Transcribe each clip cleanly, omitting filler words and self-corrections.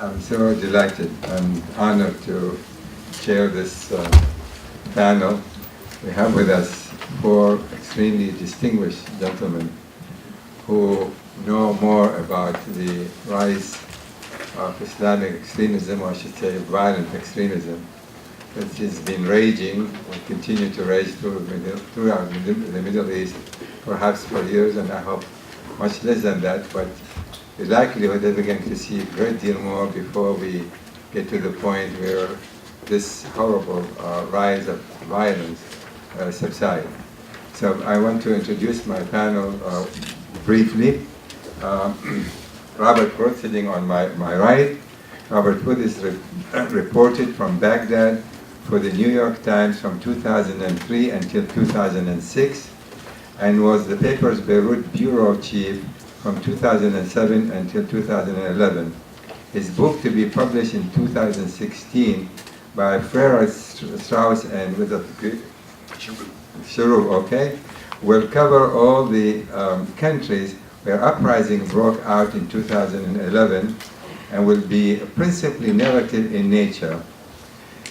I'm so delighted and honored to chair this panel. We have with us four extremely distinguished gentlemen who know more about the rise of Islamic extremism, or I should say violent extremism, which has been raging, will continue to rage throughout the Middle East, perhaps for years, and I hope much less than that, but the likelihood that we're going to see a great deal more before we get to the point where this horrible rise of violence subsides. So I want to introduce my panel briefly. Robert Wood, sitting on my right. Robert Wood is reported from Baghdad for the New York Times from 2003 until 2006, and was the paper's Beirut bureau chief from 2007 until 2011. His book, to be published in 2016 by Frere Strauss and Sharub, okay, will cover all the countries where uprising broke out in 2011 and will be principally narrative in nature.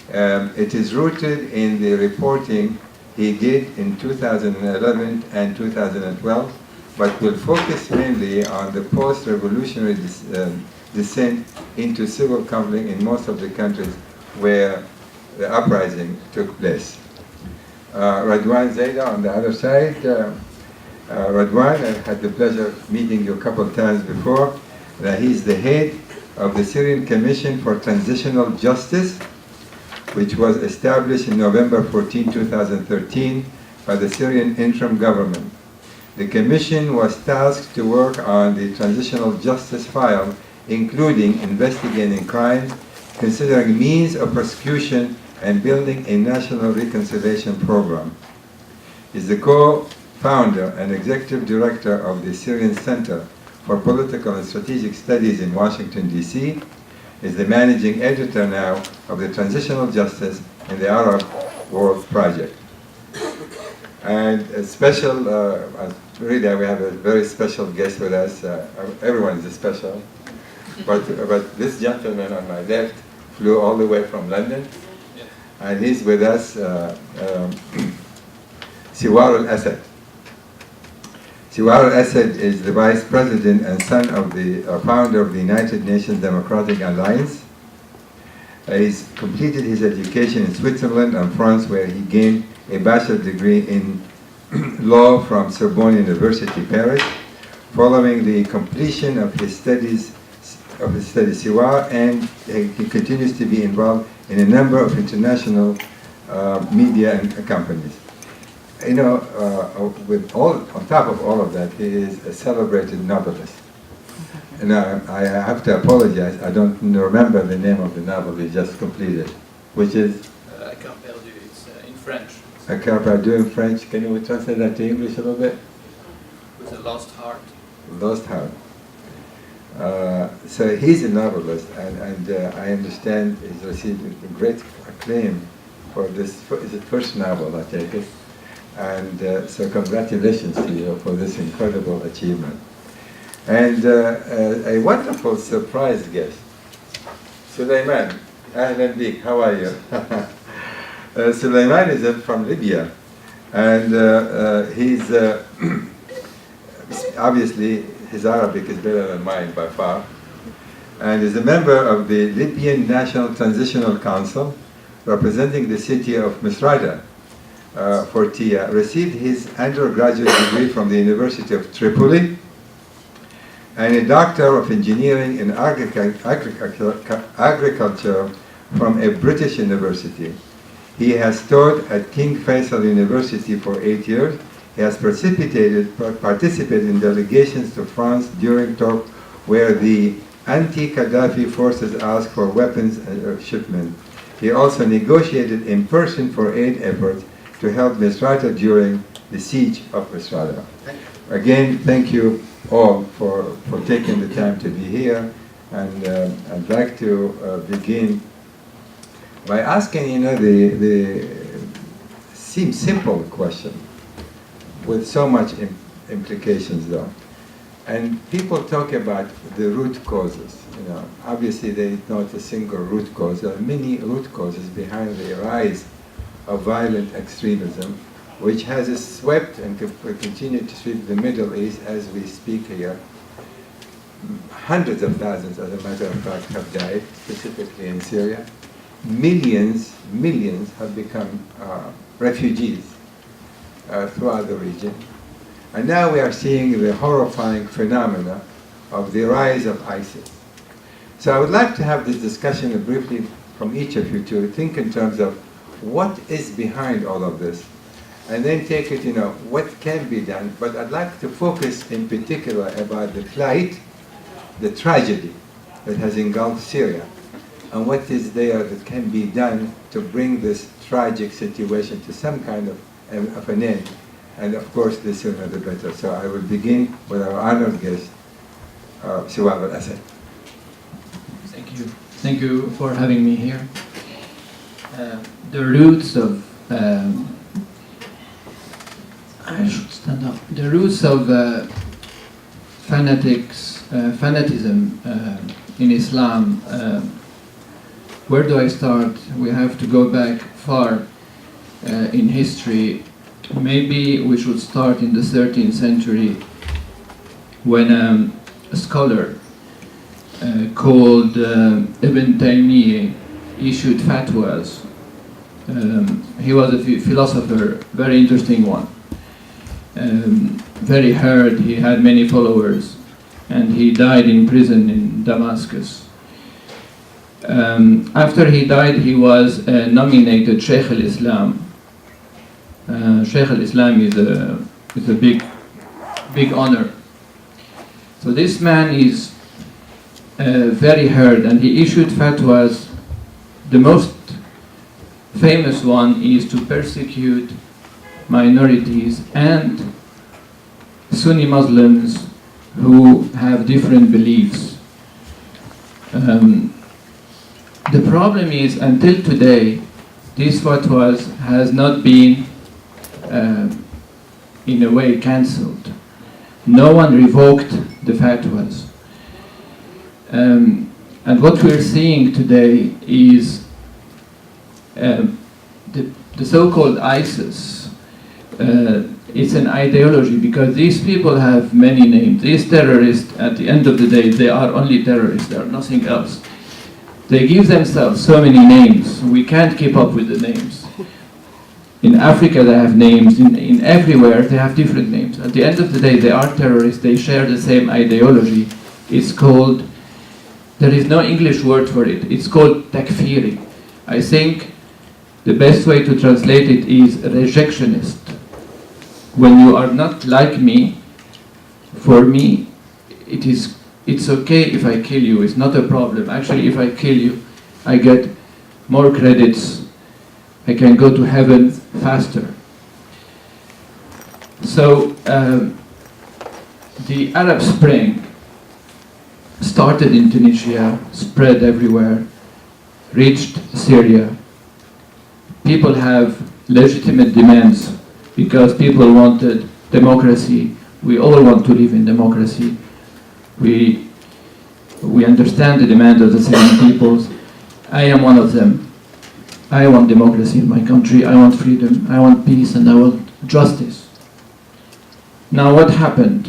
It is rooted in the reporting he did in 2011 and 2012, but will focus mainly on the post-revolutionary descent into civil conflict in most of the countries where the uprising took place. Radwan Ziadeh on the other side. Radwan, I've had the pleasure of meeting you a couple of times before. He's the head of the Syrian Commission for Transitional Justice, which was established in November 14, 2013 by the Syrian interim government. The Commission was tasked to work on the transitional justice file, including investigating crimes, considering means of prosecution, and building a national reconciliation program. He's the co-founder and executive director of the Syrian Center for Political and Strategic Studies in Washington, D.C., is the managing editor now of the Transitional Justice in the Arab World Project. And a special, really we have a very special guest with us. Everyone is special, but this gentleman on my left flew all the way from London, and he's with us, Siwar Al-Assad. Siwar Al-Assad is the vice president and son of the founder of the United Nations Democratic Alliance. He's completed his education in Switzerland and France, where he gained a bachelor's degree in law from Sorbonne University, Paris. Following the completion of his studies, Siwar, and he continues to be involved in a number of international media and companies. You know, on top of all of that, he is a celebrated novelist. And I have to apologize, I don't remember the name of the novel he just completed, which is? Cœur perdu, it's in French. A Cœur perdu in French. Can you translate that to English a little bit? With a lost heart. Lost heart. So he's a novelist, and I understand he's received great acclaim for this. Is it first novel, I take it? And so congratulations to you for this incredible achievement. And a wonderful surprise guest, Sulaiman. Ahlan bik, how are you? Sulaiman is from Libya, and he's obviously his Arabic is better than mine by far, and is a member of the Libyan National Transitional Council, representing the city of Misrata. Fortia, received his undergraduate degree from the University of Tripoli and a Doctor of Engineering in Agriculture from a British university. He has taught at King Faisal University for 8 years. He has participated in delegations to France during talks where the anti-Gaddafi forces asked for weapons shipment. He also negotiated in person for aid efforts to help Misrata during the siege of Misrata. Again, thank you all for taking the time to be here, and I'd like to begin by asking, the seems simple question with so much implications though. And people talk about the root causes. You know, obviously there is not a single root cause. There are many root causes behind the rise of violent extremism, which has swept and will continue to sweep the Middle East as we speak here. Hundreds of thousands, as a matter of fact, have died, specifically in Syria. Millions have become refugees throughout the region. And now we are seeing the horrifying phenomena of the rise of ISIS. So I would like to have this discussion briefly from each of you to think in terms of what is behind all of this, and then take it, you know, what can be done. But I'd like to focus in particular about the plight, the tragedy that has engulfed Syria, and what is there that can be done to bring this tragic situation to some kind of an end. And of course, the sooner the better. So I will begin with our honored guest, Siwar Al-Assad. Thank you. Thank you for having me here. The roots of I should stand up. The roots of fanatism in Islam. Where do I start? We have to go back far in history. Maybe we should start in the 13th century when a scholar called Ibn Taymiyyah issued fatwas. He was a philosopher, very interesting one. Very heard, he had many followers, and he died in prison in Damascus. After he died, he was nominated Sheikh al-Islam. Sheikh al-Islam is a big honor. So this man is very heard, and he issued fatwas. The most famous one is to persecute minorities and Sunni Muslims who have different beliefs. The problem is, until today, these fatwas has not been in a way cancelled. No one revoked the fatwas. And what we're seeing today is the so-called ISIS. It's an ideology, because these people have many names. These terrorists, at the end of the day, they are only terrorists, they are nothing else. They give themselves so many names, we can't keep up with the names. In Africa they have names, in everywhere they have different names. At the end of the day, they are terrorists, they share the same ideology. It's called, there is no English word for it, it's called takfiri. I think the best way to translate it is rejectionist. When you are not like me, for me, it's okay if I kill you, it's not a problem. Actually, if I kill you, I get more credits, I can go to heaven faster. So, the Arab Spring started in Tunisia, spread everywhere, reached Syria. People have legitimate demands because people wanted democracy. We all want to live in democracy. We understand the demand of the Syrian peoples. I am one of them. I want democracy in my country. I want freedom. I want peace, and I want justice. Now, what happened?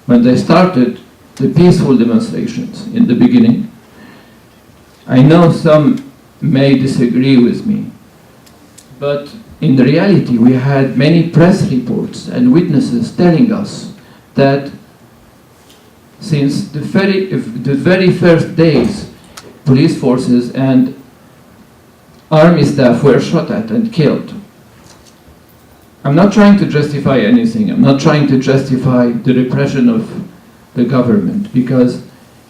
When they started the peaceful demonstrations in the beginning, I know some may disagree with me, but in reality, we had many press reports and witnesses telling us that since the very first days, police forces and army staff were shot at and killed. I'm not trying to justify anything. I'm not trying to justify the repression of the government, because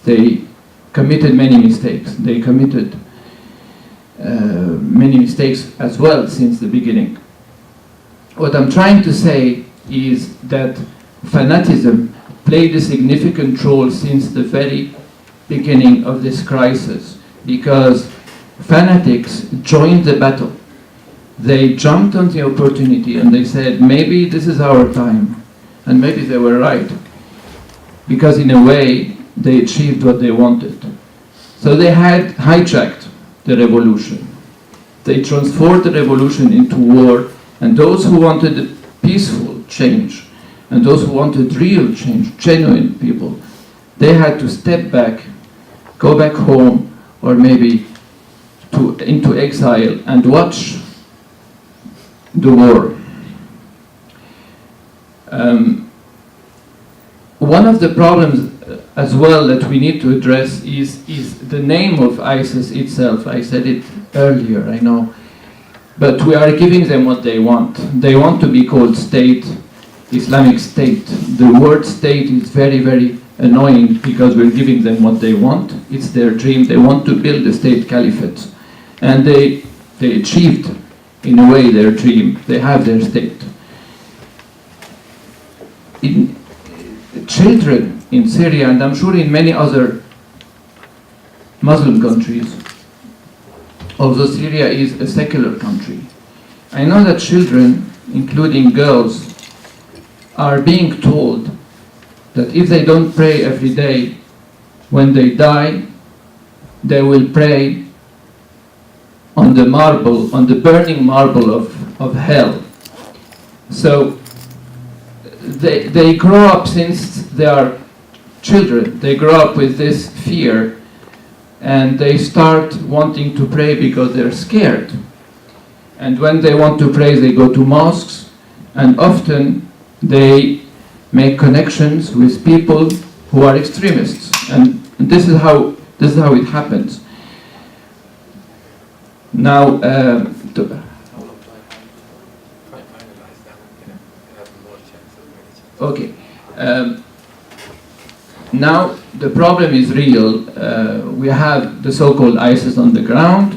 they committed many mistakes. They committed many mistakes as well since the beginning. What I'm trying to say is that fanatism played a significant role since the very beginning of this crisis, because fanatics joined the battle. They jumped on the opportunity and they said, maybe this is our time. And maybe they were right. because in a way they achieved what they wanted. So they had hijacked the revolution. They transformed the revolution into war, and those who wanted peaceful change, and those who wanted real change, genuine people, they had to step back, go back home, or maybe into exile and watch the war. One of the problems as well that we need to address is the name of ISIS itself. I said it earlier, I know. But we are giving them what they want. They want to be called state, Islamic State. The word state is very, very annoying because we're giving them what they want. It's their dream. They want to build a state caliphate. And they achieved, in a way, their dream. They have their state. Children in Syria, and I'm sure in many other Muslim countries, although Syria is a secular country, I know that children, including girls, are being told that if they don't pray every day, when they die, they will pray on the marble, on the burning marble of hell. So they grow up, since they are children, they grow up with this fear, and they start wanting to pray because they're scared. And when they want to pray, they go to mosques, and often they make connections with people who are extremists. And this is how it happens. Now, okay. Now the problem is real. We have the so-called ISIS on the ground.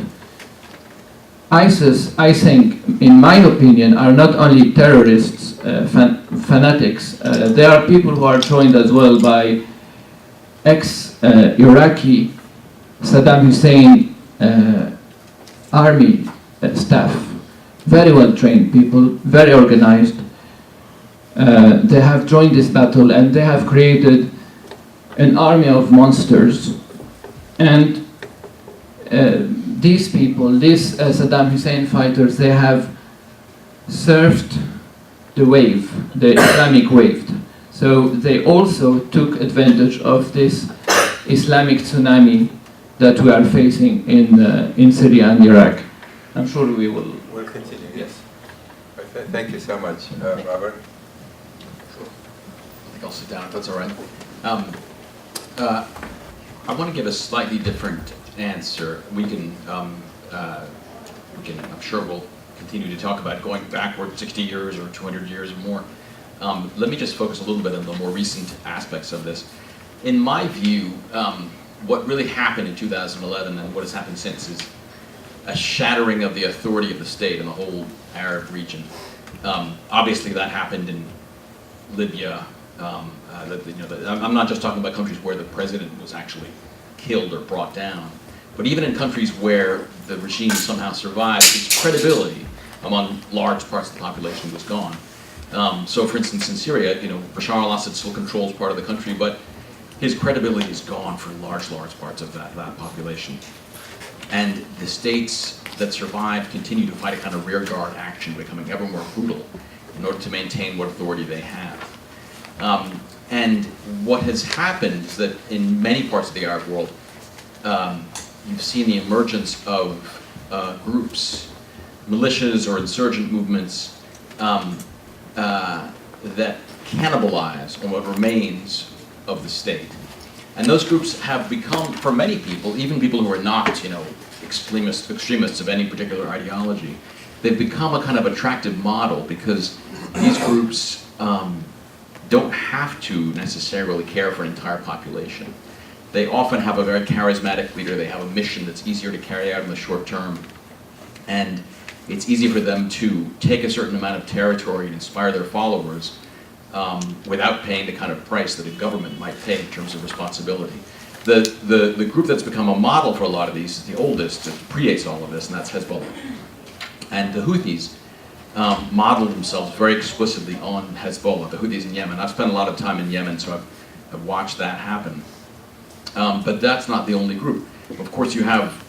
ISIS, I think, in my opinion, are not only terrorists, fanatics. They are people who are joined as well by ex-Iraqi Saddam Hussein army staff. Very well trained people, very organized. They have joined this battle, and they have created an army of monsters. And these people, these Saddam Hussein fighters, they have surfed the wave, the Islamic wave. So they also took advantage of this Islamic tsunami that we are facing in Syria and Iraq. I'm sure we will. We'll continue. Yes. Thank you so much, Robert. Sure. I think I'll sit down if that's all right. I want to give a slightly different answer. We can, I'm sure we'll continue to talk about going backward 60 years or 200 years or more. Let me just focus a little bit on the more recent aspects of this. In my view, what really happened in 2011 and what has happened since is a shattering of the authority of the state in the whole Arab region. Obviously that happened in Libya. I'm not just talking about countries where the president was actually killed or brought down, but even in countries where the regime somehow survived, its credibility among large parts of the population was gone. So for instance, in Syria, Bashar al-Assad still controls part of the country, but his credibility is gone for large parts of that population. And the states that survived continue to fight a kind of rearguard action, becoming ever more brutal in order to maintain what authority they have. And what has happened is that in many parts of the Arab world, you've seen the emergence of groups, militias or insurgent movements that cannibalize on what remains of the state. And those groups have become, for many people, even people who are not, extremists of any particular ideology, they've become a kind of attractive model because these groups don't have to necessarily care for an entire population. They often have a very charismatic leader. They have a mission that's easier to carry out in the short term. And it's easy for them to take a certain amount of territory and inspire their followers without paying the kind of price that a government might pay in terms of responsibility. The group that's become a model for a lot of these is the oldest, it predates all of this, and that's Hezbollah. And the Houthis modeled themselves very explicitly on Hezbollah, the Houthis in Yemen. I've spent a lot of time in Yemen, so have watched that happen. But that's not the only group. Of course, you have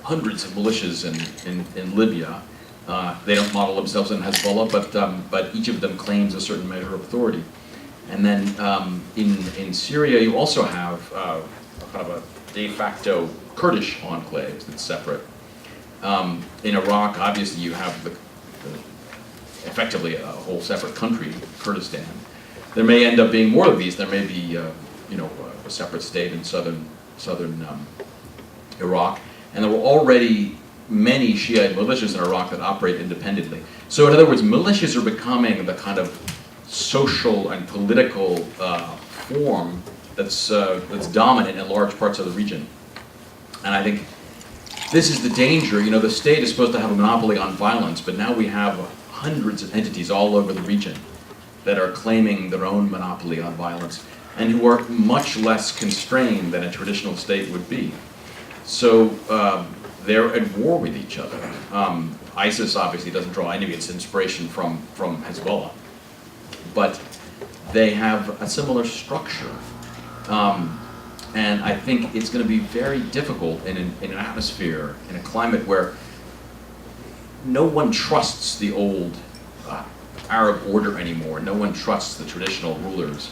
hundreds of militias in Libya. They don't model themselves in Hezbollah, but each of them claims a certain measure of authority. And then in Syria, you also have kind of a de facto Kurdish enclave that's separate. In Iraq, obviously, you have effectively a whole separate country, Kurdistan. There may end up being more of these. There may be, a separate state in southern Iraq, and there were already many Shiite militias in Iraq that operate independently. So, in other words, militias are becoming the kind of social and political form that's dominant in large parts of the region. And I think this is the danger. You know, the state is supposed to have a monopoly on violence, but now we have hundreds of entities all over the region that are claiming their own monopoly on violence and who are much less constrained than a traditional state would be. So they're at war with each other. ISIS obviously doesn't draw any of its inspiration from Hezbollah, but they have a similar structure. And I think it's going to be very difficult in an atmosphere, in a climate where no one trusts the old Arab order anymore. No one trusts the traditional rulers.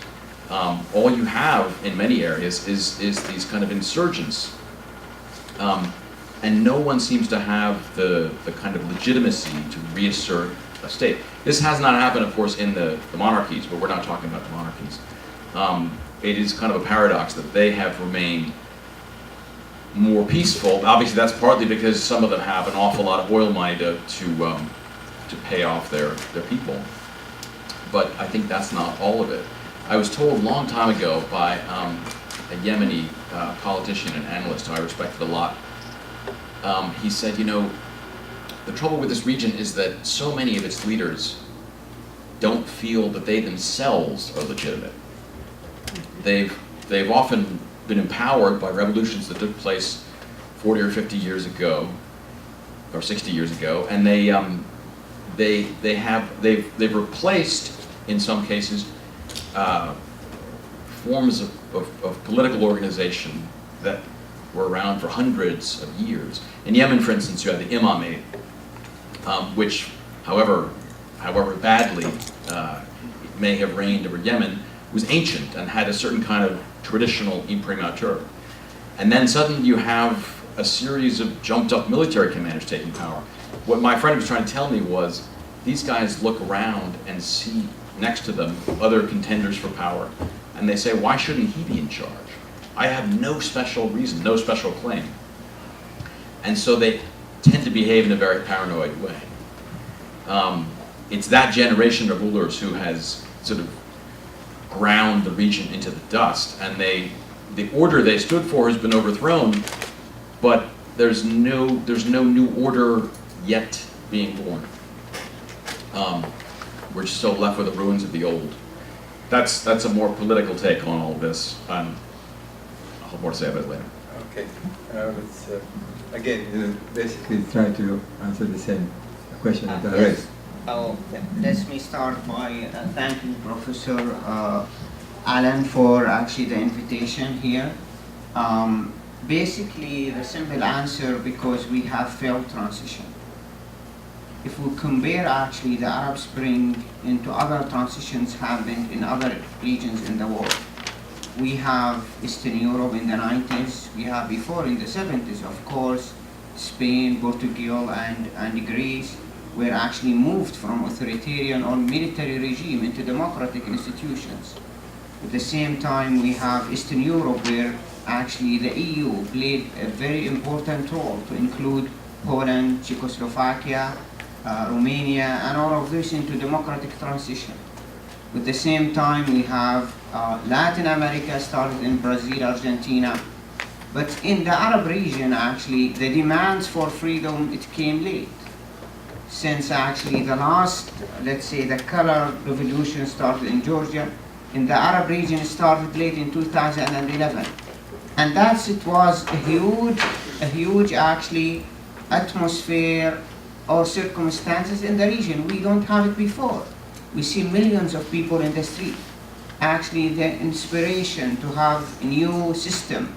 All you have in many areas is these kind of insurgents. And no one seems to have the kind of legitimacy to reassert a state. This has not happened, of course, in the monarchies, but we're not talking about the monarchies. It is kind of a paradox that they have remained more peaceful. Obviously, that's partly because some of them have an awful lot of oil money to pay off their people. But I think that's not all of it. I was told a long time ago by a Yemeni politician and analyst who I respected a lot. He said, you know, the trouble with this region is that so many of its leaders don't feel that they themselves are legitimate. They've often been empowered by revolutions that took place 40 or 50 years ago, or 60 years ago, and they've replaced, in some cases, forms of political organization that were around for hundreds of years. In Yemen, for instance, you have the imamate, which, however badly it may have reigned over Yemen, was ancient and had a certain kind of traditional imprimatur. And then suddenly you have a series of jumped up military commanders taking power. What my friend was trying to tell me was, these guys look around and see next to them other contenders for power, and they say, why shouldn't he be in charge? I have no special reason, no special claim. And so they tend to behave in a very paranoid way. It's that generation of rulers who has sort of ground the region into the dust, and the order they stood for has been overthrown, but there's no new order yet being born. We're still left with the ruins of the old. That's a more political take on all of this. I'll have more to say about it later. Okay. Again, basically trying to answer the same question that I raised. Let me start by thanking Professor Alon for actually the invitation here. Basically, the simple answer, because we have failed transition. If we compare actually the Arab Spring into other transitions happened in other regions in the world, we have Eastern Europe in the 90s, we have before in the 70s, of course, Spain, Portugal, and Greece were actually moved from authoritarian or military regime into democratic institutions. At the same time, we have Eastern Europe where actually the EU played a very important role to include Poland, Czechoslovakia, Romania, and all of this into democratic transition. At the same time, we have Latin America started in Brazil, Argentina, but in the Arab region, actually, the demands for freedom, it came late. Since actually the last, let's say, the color revolution started in Georgia, in the Arab region it started late in 2011. And it was a huge actually atmosphere or circumstances in the region. We don't have it before. We see millions of people in the street. actually the inspiration to have a new system.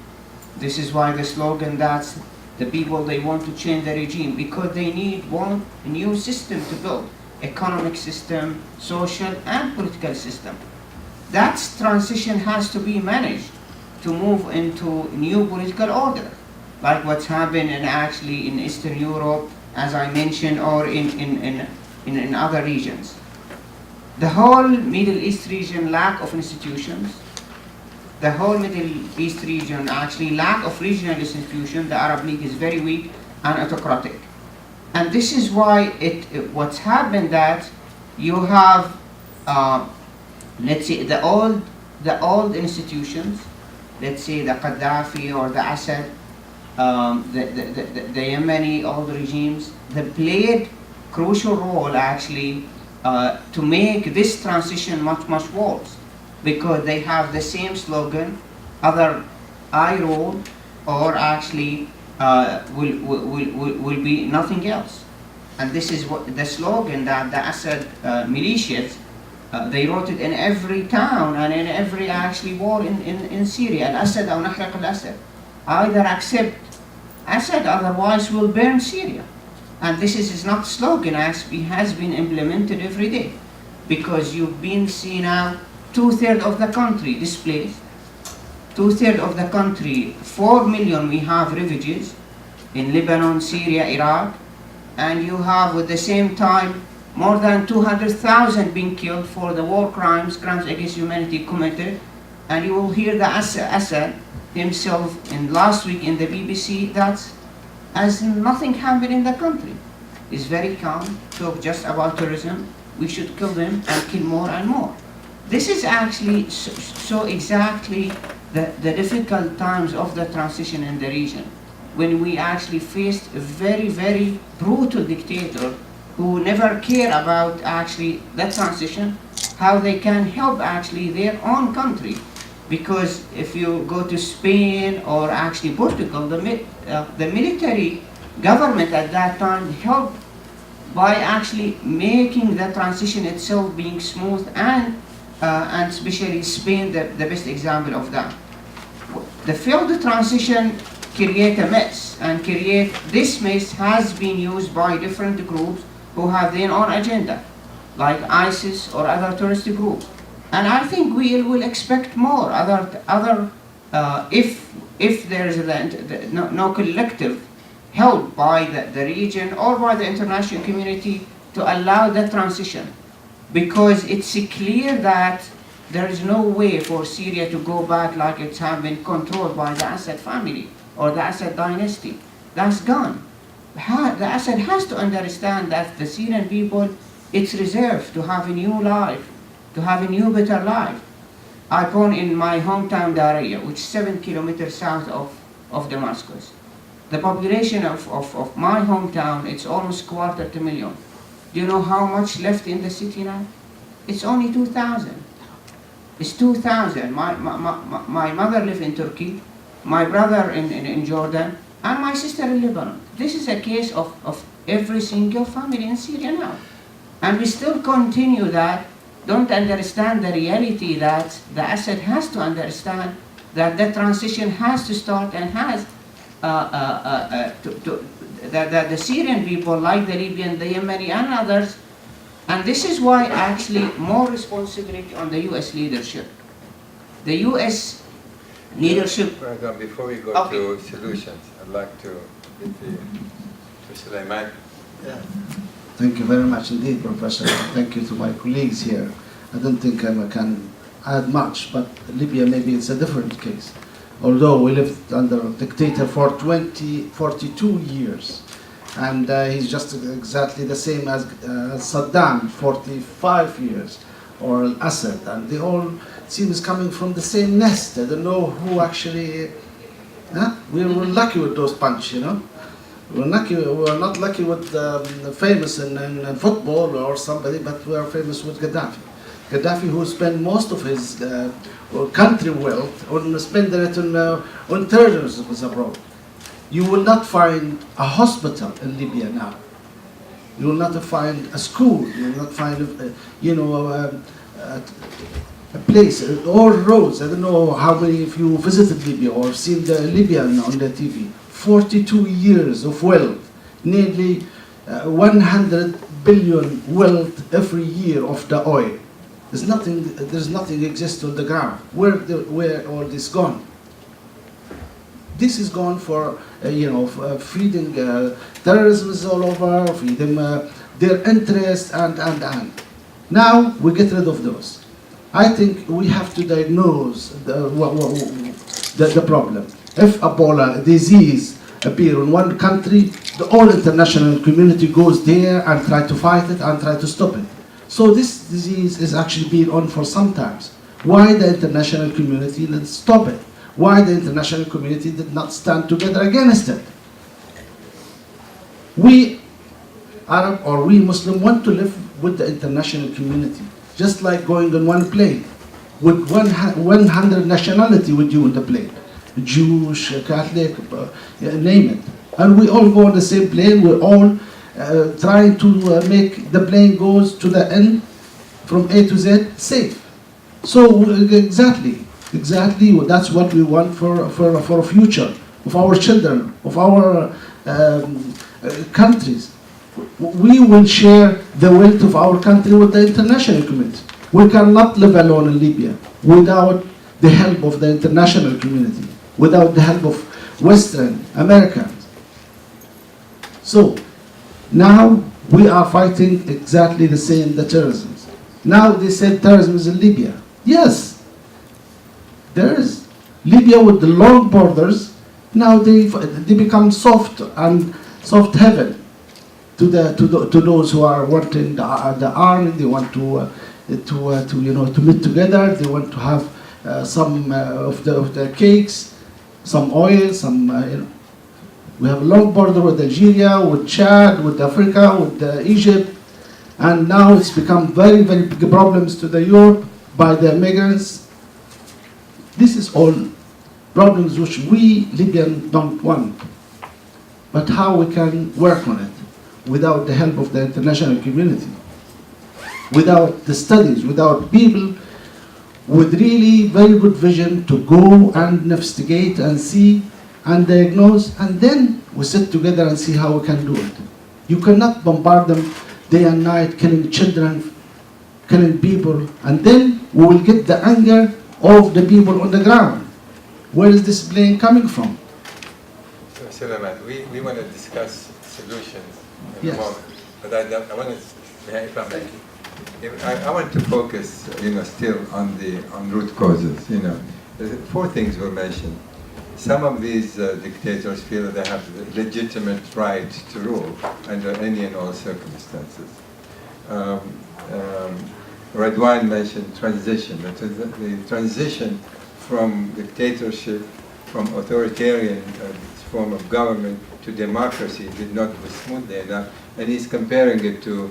This is why the slogan that's the people, they want to change the regime because they want a new system to build, economic system, social and political system. That transition has to be managed to move into new political order, like what's happened actually in Eastern Europe, as I mentioned, or in other regions. The whole Middle East region lack of institutions. The whole Middle East region actually lack of regional institutions. The Arab League is very weak and autocratic. And this is why what's happened that you have, let's say, the old institutions, let's say the Gaddafi or the Assad, the Yemeni old regimes, they played crucial role actually to make this transition much worse, because they have the same slogan, either I rule or actually will be nothing else. And this is what the slogan that the Assad militias, they wrote it in every town and in every actually war in Syria. Al-Assad or نحرق al-Assad. Either accept Assad, otherwise we'll burn Syria. And this is not slogan, as it has been implemented every day. Because you've been seeing now 2/3 of the country displaced. 2/3 of the country, 4 million we have refugees in Lebanon, Syria, Iraq. And you have at the same time more than 200,000 being killed for the war crimes against humanity committed. And you will hear the Assad himself in last week in the BBC that as nothing happened in the country. He's very calm, talk just about terrorism. We should kill them and kill more and more. This is actually so exactly the difficult times of the transition in the region, when we actually faced a very brutal dictator who never care about actually the transition, how they can help actually their own country. Because if you go to Spain or actually Portugal, the military government at that time helped by actually making the transition itself being smooth, and especially Spain, the best example of that. The failed transition create a mess, and this mess has been used by different groups who have their own agenda, like ISIS or other terrorist groups. And I think we will expect more if there is no collective help by the region or by the international community to allow that transition, because it's clear that there is no way for Syria to go back like it's been controlled by the Assad family or the Assad dynasty. That's gone. The Assad has to understand that the Syrian people, it's reserved to have a new life, to have a new, better life. I born in my hometown Daraya, which is 7 kilometers south of Damascus. The population of my hometown, it's almost 250,000. Do you know how much left in the city now? It's only 2,000. It's 2,000. My mother lives in Turkey, my brother in Jordan, and my sister in Lebanon. This is a case of every single family in Syria now. And we still continue that, don't understand the reality that the Assad has to understand that the transition has to start and has that the Syrian people, like the Libyan, the Yemeni and others, and this is why actually more responsibility on the US leadership. The US leadership. Radwan, before we go to solutions, I'd like to give to Sulaiman. Yeah. Thank you very much indeed, Professor. Thank you to my colleagues here. I don't think I can add much, but Libya maybe it's a different case. Although we lived under a dictator for 42 years, and he's just exactly the same as Saddam, 45 years, or Al-Assad, and they all seems coming from the same nest. I don't know who actually. We were lucky with those punch, you know. We were not lucky with famous in football or somebody, but we are famous with Gaddafi. Gaddafi, who spent most of his country wealth on spending it on terrorism abroad. You will not find a hospital in Libya now. You will not find a school. You will not find, a place, all roads. I don't know how many of you visited Libya or seen the Libyan on the TV. 42 years of wealth, nearly 100 billion wealth every year of the oil. There's nothing exists on the ground. Where all this gone? This is gone for feeding terrorism is all over, feeding their interest and. Now we get rid of those. I think we have to diagnose the problem. If Ebola disease appear in one country, the whole international community goes there and try to fight it and try to stop it. So this disease is actually been on for some time. Why the international community didn't stop it? Why the international community did not stand together against it? We Arab or we Muslim want to live with the international community, just like going on one plane with 100 nationality with you on the plane, Jewish, Catholic, name it, and we all go on the same plane. We're all trying to make the plane goes to the end from A to Z safe. So exactly, that's what we want for a future of our children, of our countries. We will share the wealth of our country with the international community. We cannot live alone in Libya without the help of the international community, without the help of Western Americans. So now we are fighting exactly the same, the terrorism. Now they said terrorism is in Libya. Yes, there is. Libya with the long borders, now they become soft heaven to those who are wanting the army. They want to meet together. They want to have some of the cakes, some oil, some. We have a long border with Algeria, with Chad, with Africa, with Egypt, and now it's become very, very big problems to the Europe by the migrants. This is all problems which we Libyans don't want. But how we can work on it without the help of the international community, without the studies, without people with really very good vision to go and investigate and see and diagnose, and then we sit together and see how we can do it. You cannot bombard them day and night, killing children, killing people, and then we will get the anger of the people on the ground. Where is this blame coming from? So, Suleiman, we want to discuss solutions in Yes. a moment, but I want to focus, still on root causes. Four things were mentioned. Some of these dictators feel that they have the legitimate right to rule under any and all circumstances. Radwan mentioned transition. The transition from dictatorship, from authoritarian form of government to democracy did not go smoothly enough, and he's comparing it to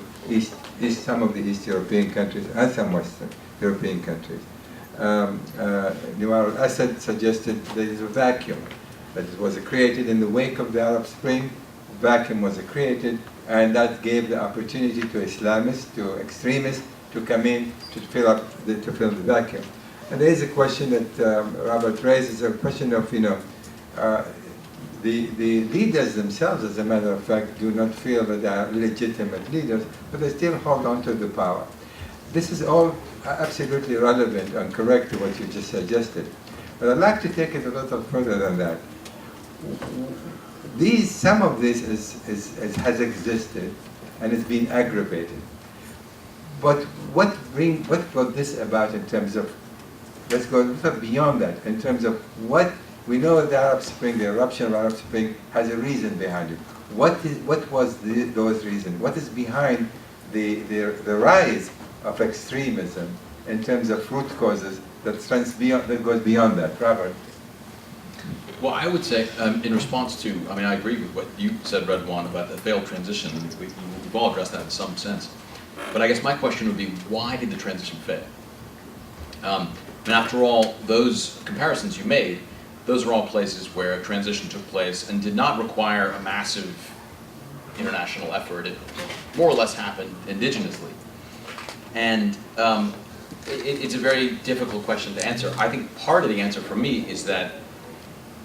some of the East European countries and some Western European countries. Al-Assad suggested there is a vacuum that was created in the wake of the Arab Spring. Vacuum was created, and that gave the opportunity to Islamists, to extremists, to come in to fill the vacuum. And there is a question that Robert raises, a question of the leaders themselves, as a matter of fact, do not feel that they are legitimate leaders, but they still hold on to the power. This is all absolutely relevant and correct to what you just suggested. But I'd like to take it a little further than that. Some of this has existed and it's been aggravated. But what brought this about in terms of, let's go a little beyond that, in terms of what we know the Arab Spring, the eruption of Arab Spring has a reason behind it. What was those reasons? What is behind the rise of extremism in terms of root causes that goes beyond that? Robert? Well, I would say, in response to, I agree with what you said, Radwan, about the failed transition. We've all addressed that in some sense. But I guess my question would be, why did the transition fail? And after all, those comparisons you made, those are all places where a transition took place and did not require a massive international effort. It more or less happened indigenously. And it's a very difficult question to answer. I think part of the answer for me is that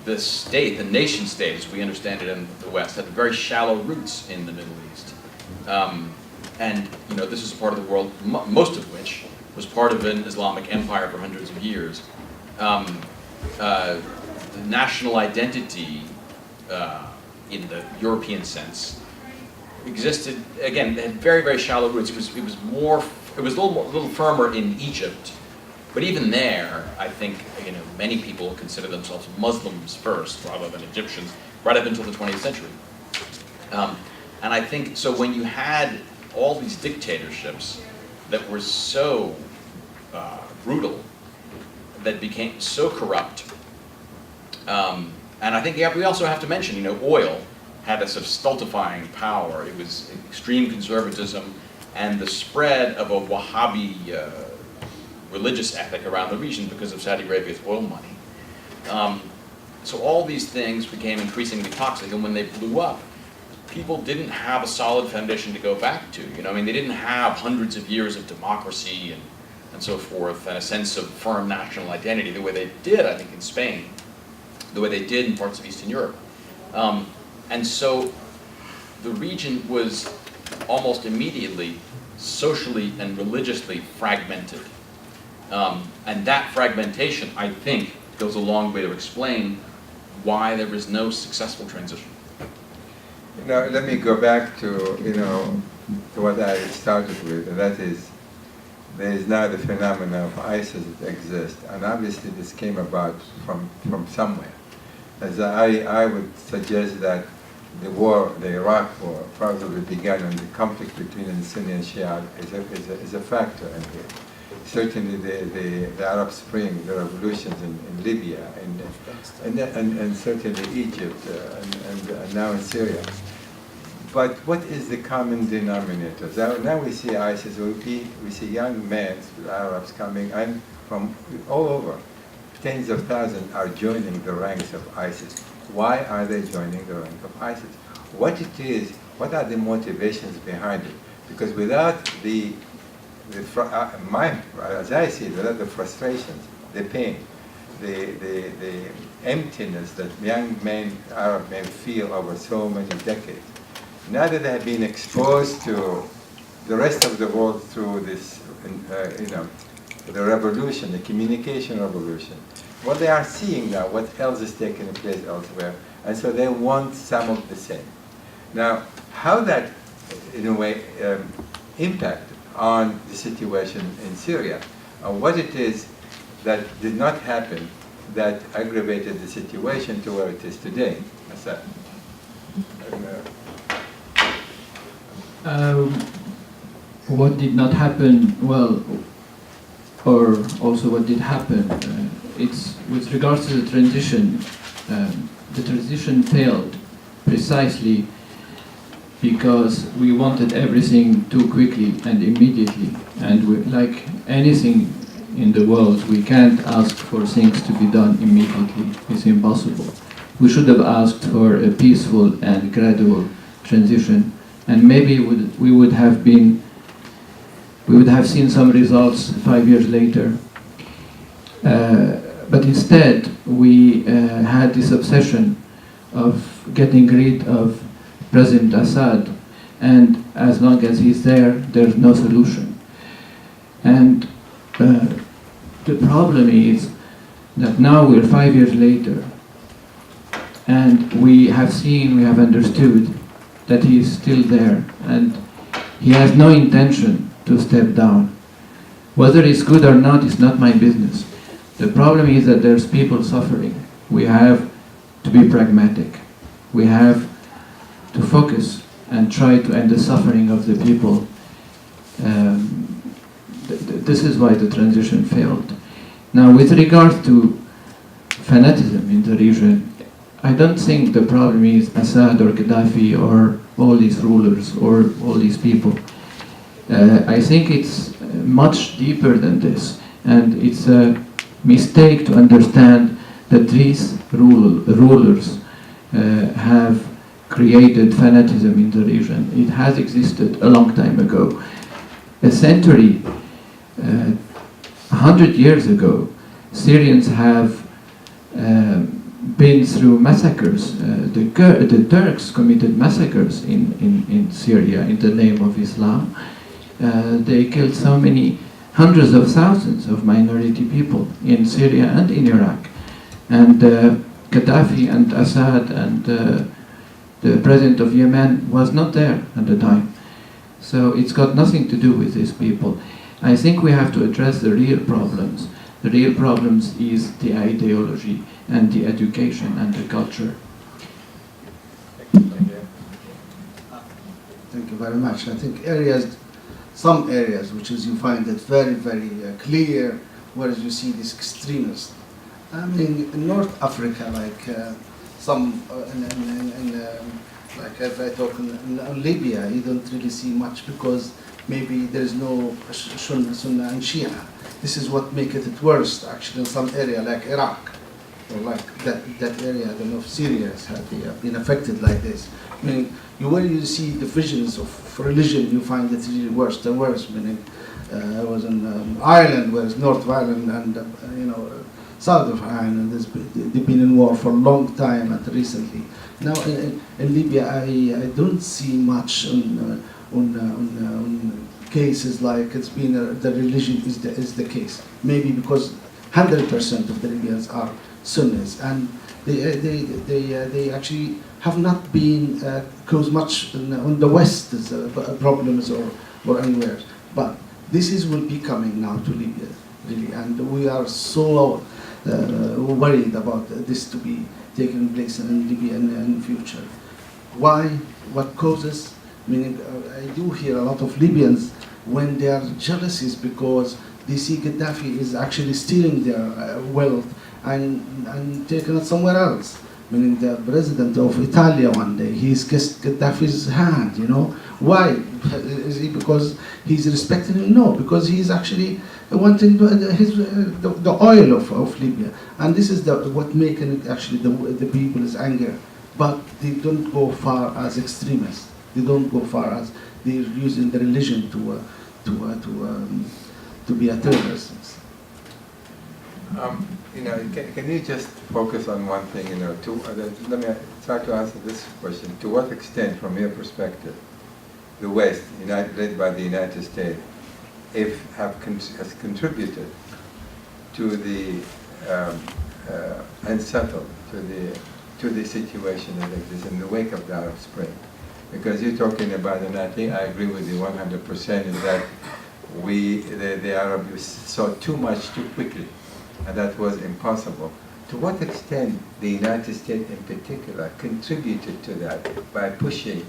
the state, the nation state, as we understand it in the West, had very shallow roots in the Middle East. And you know, this is a part of the world, most of which was part of an Islamic empire for hundreds of years. The national identity, in the European sense, existed, again, had very, very shallow roots. It was a little firmer in Egypt, but even there, I think, you know, many people consider themselves Muslims first rather than Egyptians, right up until the 20th century. And I think, so when you had all these dictatorships that were so brutal, that became so corrupt, and I think we also have to mention, you know, oil had a sort of stultifying power. It was extreme conservatism and the spread of a Wahhabi religious ethic around the region because of Saudi Arabia's oil money. So all these things became increasingly toxic, and when they blew up, people didn't have a solid foundation to go back to. You know, I mean, they didn't have hundreds of years of democracy and so forth, and a sense of firm national identity the way they did, I think, in Spain, the way they did in parts of Eastern Europe. And so the region was almost immediately socially and religiously fragmented. And that fragmentation, I think, goes a long way to explain why there was no successful transition. Now, let me go back to, you know, to what I started with, and that is, there is now the phenomenon of ISIS that exists, and obviously this came about from somewhere. As I would suggest that the war, the Iraq war, probably began on the conflict between the Sunni and Shia is a factor in here. Certainly the Arab Spring, the revolutions in Libya, and certainly Egypt, and now in Syria. But what is the common denominator? So now we see ISIS, we see young men, Arabs coming in from all over. Tens of thousands are joining the ranks of ISIS. Why are they joining the rank of ISIS? What it is, what are the motivations behind it? Because without as I see it, without the frustrations, the pain, the emptiness that young men, Arab men feel over so many decades, now that they have been exposed to the rest of the world through this, you know, the revolution, the communication revolution, what they are seeing now, what else is taking place elsewhere, and so they want some of the same. Now, how that, in a way, impacted on the situation in Syria, and what it is that did not happen that aggravated the situation to where it is today. Assad. What did not happen, well, or also what did happen, it's with regards to the transition failed precisely because we wanted everything too quickly and immediately, and like anything in the world, we can't ask for things to be done immediately. It's impossible. We should have asked for a peaceful and gradual transition, and maybe we would have seen some results 5 years later. But instead, we had this obsession of getting rid of President Assad, and as long as he's there, there's no solution. And the problem is that now we're 5 years later, and we have understood that he is still there, and he has no intention to step down. Whether it's good or not is not my business. The problem is that there's people suffering. We have to be pragmatic. We have to focus and try to end the suffering of the people. This is why the transition failed. Now, with regard to fanatism in the region, I don't think the problem is Assad or Gaddafi or all these rulers or all these people. I think it's much deeper than this, and it's a mistake to understand that these rulers have created fanatism in the region. It has existed a long time ago. A century 100 years ago, Syrians have been through massacres. The Turks committed massacres in Syria in the name of Islam. They killed so many hundreds of thousands of minority people in Syria and in Iraq. And Gaddafi and Assad and the president of Yemen was not there at the time. So it's got nothing to do with these people. I think we have to address the real problems. The real problems is the ideology and the education and the culture. Thank you very much. I think some areas which is you find it very, very clear, whereas you see this extremist. I mean, in North Africa, like like if I talk in Libya, you don't really see much because maybe there is no Sunnah and Shia. This is what makes it worse, actually, in some area like Iraq, or like that area, I don't know if Syria has been affected like this. I mean, where you see divisions of religion, you find it really worse than worse. Meaning, I was in Ireland, whereas North of Ireland and south of Ireland, they've been in war for a long time and recently. Now in Libya, I don't see much on cases like it's been the religion is the case. Maybe because 100% of the Libyans are Sunnis, and they actually have not been caused much on the West problems or anywhere. But this will be coming now to Libya, really, and we are so worried about this to be taking place in Libya in the future. Why? What causes? Meaning, I do hear a lot of Libyans when they are jealous is because they see Gaddafi is actually stealing their wealth and taking it somewhere else. Meaning the president of Italy one day, he's kissed Gaddafi's hand, Why? Is it because he's respecting him? No, because he's actually wanting the oil of Libya. And this is what making it actually the people's anger. But they don't go far as extremists. They don't go far as they're using the religion to be a terrorist. Can you just focus on one thing? Let me try to answer this question. To what extent, from your perspective, the West, led by the United States, has contributed to the unsettled, to the situation that exists in the wake of the Arab Spring? Because you're talking about, and I think I agree with you 100%, is that the Arabs saw too much too quickly, and that was impossible. To what extent the United States in particular contributed to that by pushing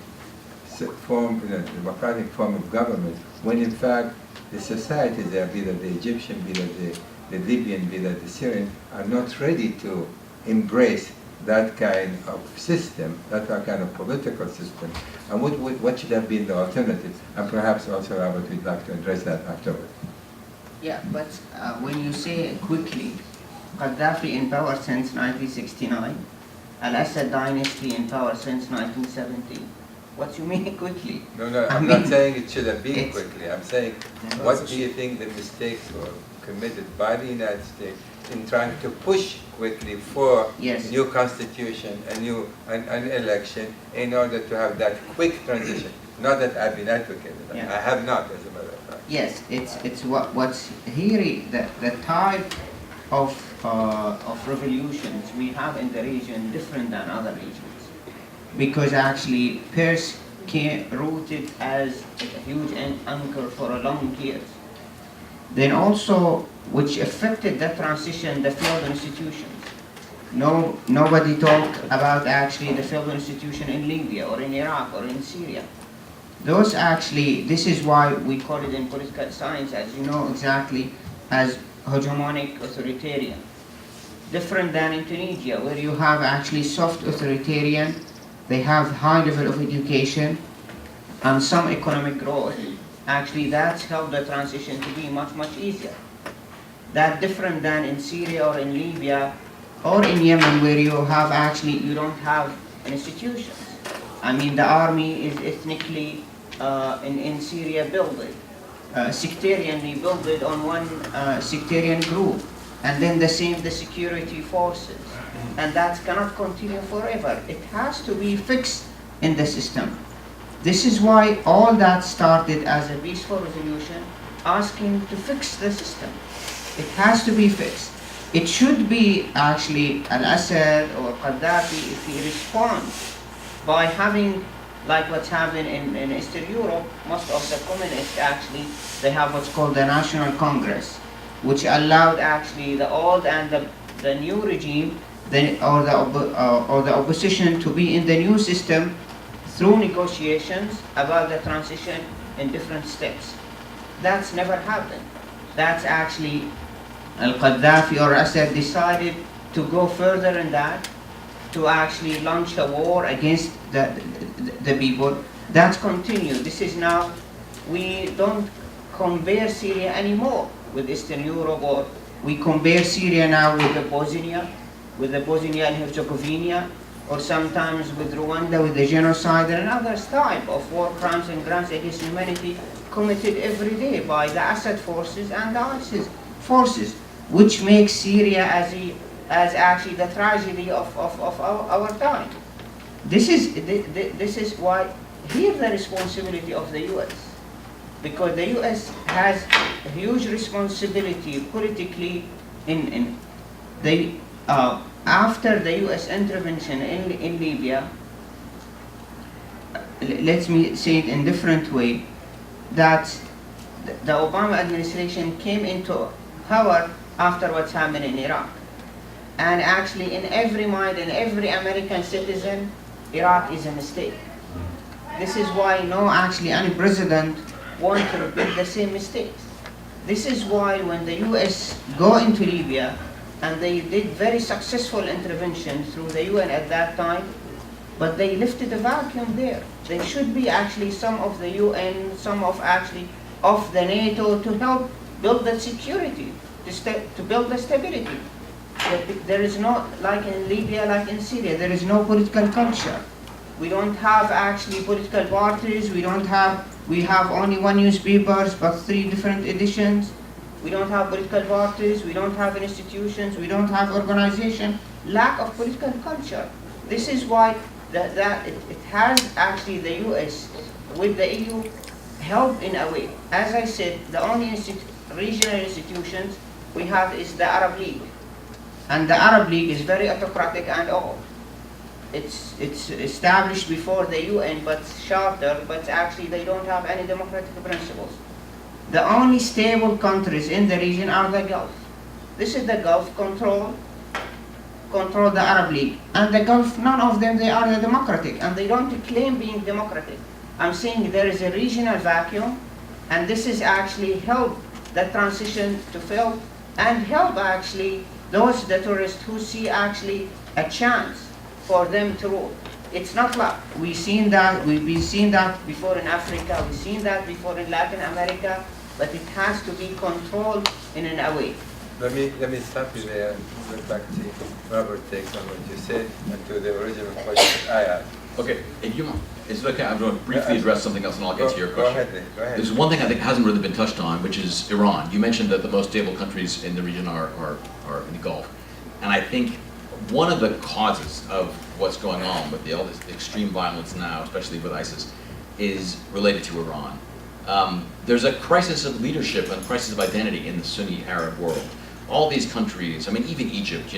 democratic form of government, when in fact the societies there, be that the Egyptian, be that the Libyan, be that the Syrian, are not ready to embrace that kind of system, that kind of political system, and what should have been the alternative? And perhaps also, Robert, we'd like to address that afterwards. Yeah, but when you say quickly, Gaddafi in power since 1969, Al-Assad dynasty in power since 1970. What you mean quickly? No, I'm not saying it should have been quickly. I'm saying, what do you think the mistakes were committed by the United States in trying to push quickly for a new constitution, an election, in order to have that quick transition? Not that I've been advocating that. Yeah. I have not, as a matter of fact. Yes, it's what's here, the type of revolutions we have in the region different than other regions. Because actually Persia rooted as a huge anchor for a long years. Then also, which affected the transition, the failed institutions. Nobody talked about actually the failed institution in Libya or in Iraq or in Syria. Those actually, this is why we call it in political science, as you know exactly, as hegemonic authoritarian. Different than in Tunisia, where you have actually soft authoritarian. They have high level of education and some economic growth. Actually, that's helped the transition to be much, much easier. That different than in Syria or in Libya or in Yemen, where you don't have institutions. I mean, the army is ethnically in Syria built. sectarianly built on one sectarian group, and then the security forces. And that cannot continue forever. It has to be fixed in the system. This is why all that started as a peaceful resolution, asking to fix the system. It has to be fixed. It should be actually Al-Assad or Gaddafi, if he responds by having, like what's happened in Eastern Europe, most of the communists actually, they have what's called the National Congress, which allowed actually the old and the new regime, or the opposition to be in the new system through negotiations about the transition in different steps. That's never happened. That's actually Al-Gaddafi or Assad decided to go further in that, to actually launch a war against the people. That's continued. This is now, we don't compare Syria anymore with Eastern Europe, or we compare Syria now with the Bosnia and Herzegovina, or sometimes with Rwanda, with the genocide and other type of war crimes and crimes against humanity committed every day by the Assad forces and the ISIS forces, which makes Syria as actually the tragedy of our time. This is why here the responsibility of the U.S. because the U.S. has a huge responsibility politically after the U.S. intervention in Libya. Let me say it in a different way, that the Obama administration came into power after what's happened in Iraq. And actually in every mind, in every American citizen, Iraq is a mistake. This is why any president wants to repeat the same mistakes. This is why when the US go into Libya, and they did very successful intervention through the UN at that time, but they lifted a vacuum there. There should be actually some of the UN, some of the NATO to help build the security, to build the stability. There is no, like in Libya, like in Syria, there is no political culture. We don't have actually political parties, we have only one newspaper, but 3 different editions. We don't have political parties, we don't have institutions, we don't have organization, lack of political culture. This is why it has actually the US with the EU help in a way. As I said, the only regional institutions we have is the Arab League. And the Arab League is very autocratic and all. It's established before the UN, but charter, but actually they don't have any democratic principles. The only stable countries in the region are the Gulf. This is the Gulf control the Arab League. And the Gulf, none of them, they are democratic, and they don't claim being democratic. I'm saying there is a regional vacuum, and this is actually help the transition to fail, and help actually those the tourists who see actually a chance for them to rule. It's not like we've seen that before in Africa, we've seen that before in Latin America, but it has to be controlled in a way. Let me stop you there and get back to Robert takes on what you said and to the original question I asked. Okay, if you want, is it okay? I'm going to briefly address something else and I'll get to your question. Go ahead then, go ahead. There's one thing I think hasn't really been touched on, which is Iran. You mentioned that the most stable countries in the region are in the Gulf. And I think one of the causes of what's going on with all this extreme violence now, especially with ISIS, is related to Iran. There's a crisis of leadership and crisis of identity in the Sunni Arab world. All these countries, I mean, even Egypt,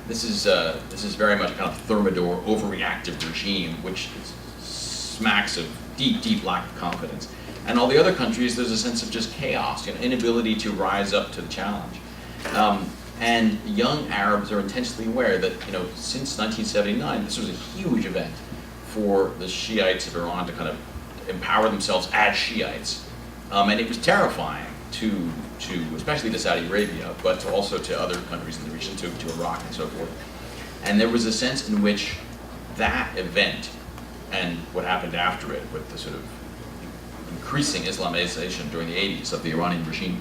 this is very much kind of Thermidor, overreactive regime, which smacks of deep lack of confidence. And all the other countries, there's a sense of just chaos, inability to rise up to the challenge. And young Arabs are intensely aware that, since 1979, this was a huge event for the Shiites of Iran to kind of empower themselves as Shiites. And it was terrifying to especially to Saudi Arabia, but also to other countries in the region, to Iraq and so forth. And there was a sense in which that event and what happened after it with the sort of increasing Islamization during the 80s of the Iranian regime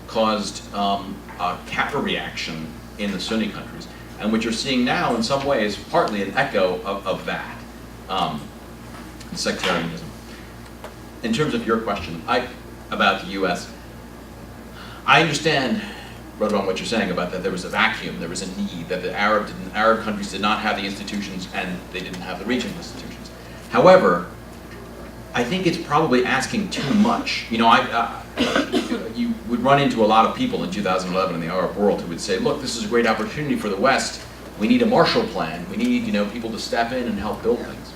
caused a counter-reaction in the Sunni countries. And what you're seeing now in some ways partly an echo of that, sectarianism. in terms of your question, about the U.S., I understand, Radwan, what you're saying about that there was a vacuum, there was a need, that the Arab countries did not have the institutions and they didn't have the regional institutions. However, I think it's probably asking too much. You know, you would run into a lot of people in 2011 in the Arab world who would say, look, this is a great opportunity for the West. We need a Marshall Plan. We need, you know, people to step in and help build things.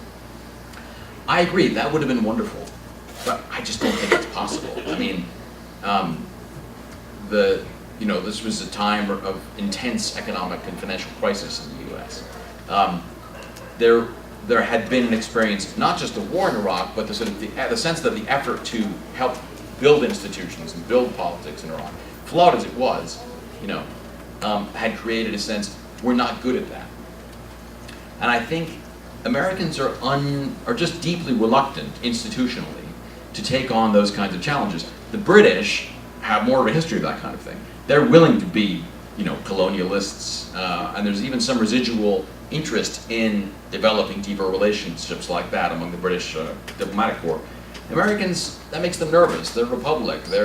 I agree, that would have been wonderful, but I just don't think it's possible. I mean, you know, this was a time of intense economic and financial crisis in the U.S. There had been an experience, not just the war in Iraq, but the sort of the sense that the effort to help build institutions and build politics in Iraq, flawed as it was, you know, had created a sense we're not good at that. And I think Americans are just deeply reluctant institutionally to take on those kinds of challenges. The British have more of a history of that kind of thing. They're willing to be, you know, colonialists, and there's even some residual interest in developing deeper relationships like that among the British diplomatic corps. Americans, that makes them nervous. They're a republic. They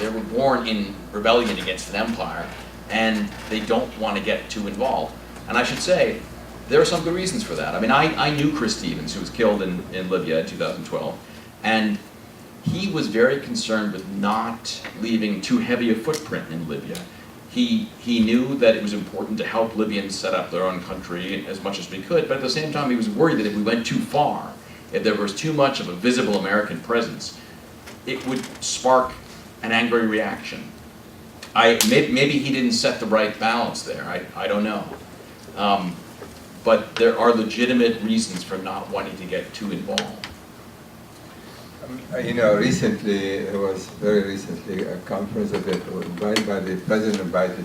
were born in rebellion against an empire, and they don't want to get too involved. And I should say, there are some good reasons for that. I mean, I knew Chris Stevens, who was killed in Libya in 2012, and he was very concerned with not leaving too heavy a footprint in Libya. He knew that it was important to help Libyans set up their own country as much as we could, but at the same time he was worried that if we went too far, if there was too much of a visible American presence, it would spark an angry reaction. Maybe he didn't set the right balance there, I don't know. But there are legitimate reasons for not wanting to get too involved. You know, recently, it was very recently, a conference that invited by the president invited,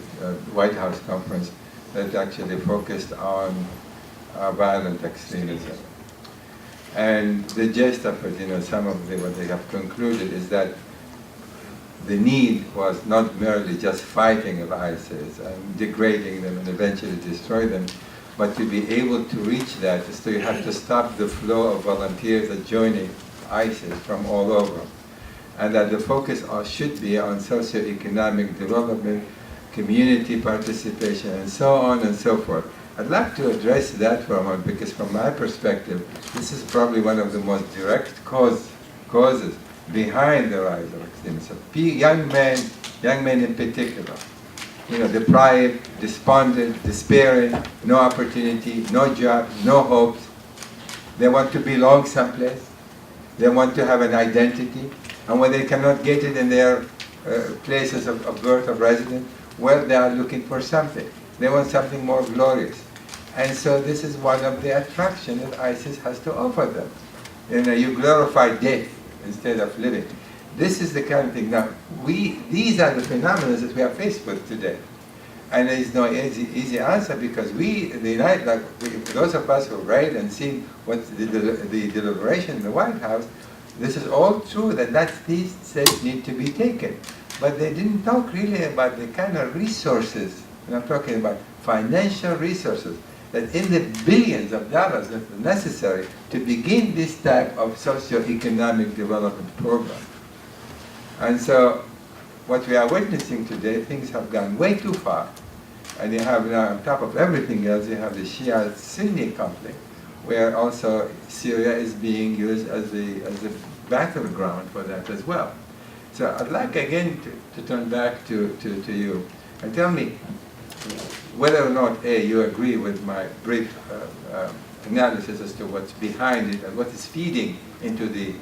White House conference that actually focused on violent extremism. And the gist of it, you know, some of what they have concluded is that the need was not merely just fighting of ISIS and degrading them and eventually destroy them, but to be able to reach that, so you have to stop the flow of volunteers that joining ISIS from all over. And that the focus should be on socioeconomic development, community participation, and so on and so forth. I'd like to address that for a moment, because from my perspective, this is probably one of the most direct causes behind the rise of extremism. Young men in particular, you know, deprived, despondent, despairing, no opportunity, no job, no hopes. They want to belong someplace. They want to have an identity. And when they cannot get it in their places of birth, of residence, well, they are looking for something. They want something more glorious. And so this is one of the attractions that ISIS has to offer them. You know, you glorify death instead of living. This is the kind of thing. Now, these are the phenomena that we are faced with today. And there is no easy answer, because those of us who read and seen what the deliberation in the White House, this is all true, that these steps need to be taken. But they didn't talk really about the kind of resources, and I'm talking about financial resources, that in the billions of dollars that are necessary to begin this type of socio-economic development program. And so, what we are witnessing today, things have gone way too far. And you have now, on top of everything else, you have the Shia-Sunni conflict, where also Syria is being used as a battleground for that as well. So I'd like again to turn back to you and tell me whether or not, you agree with my brief analysis as to what's behind it and what is feeding into the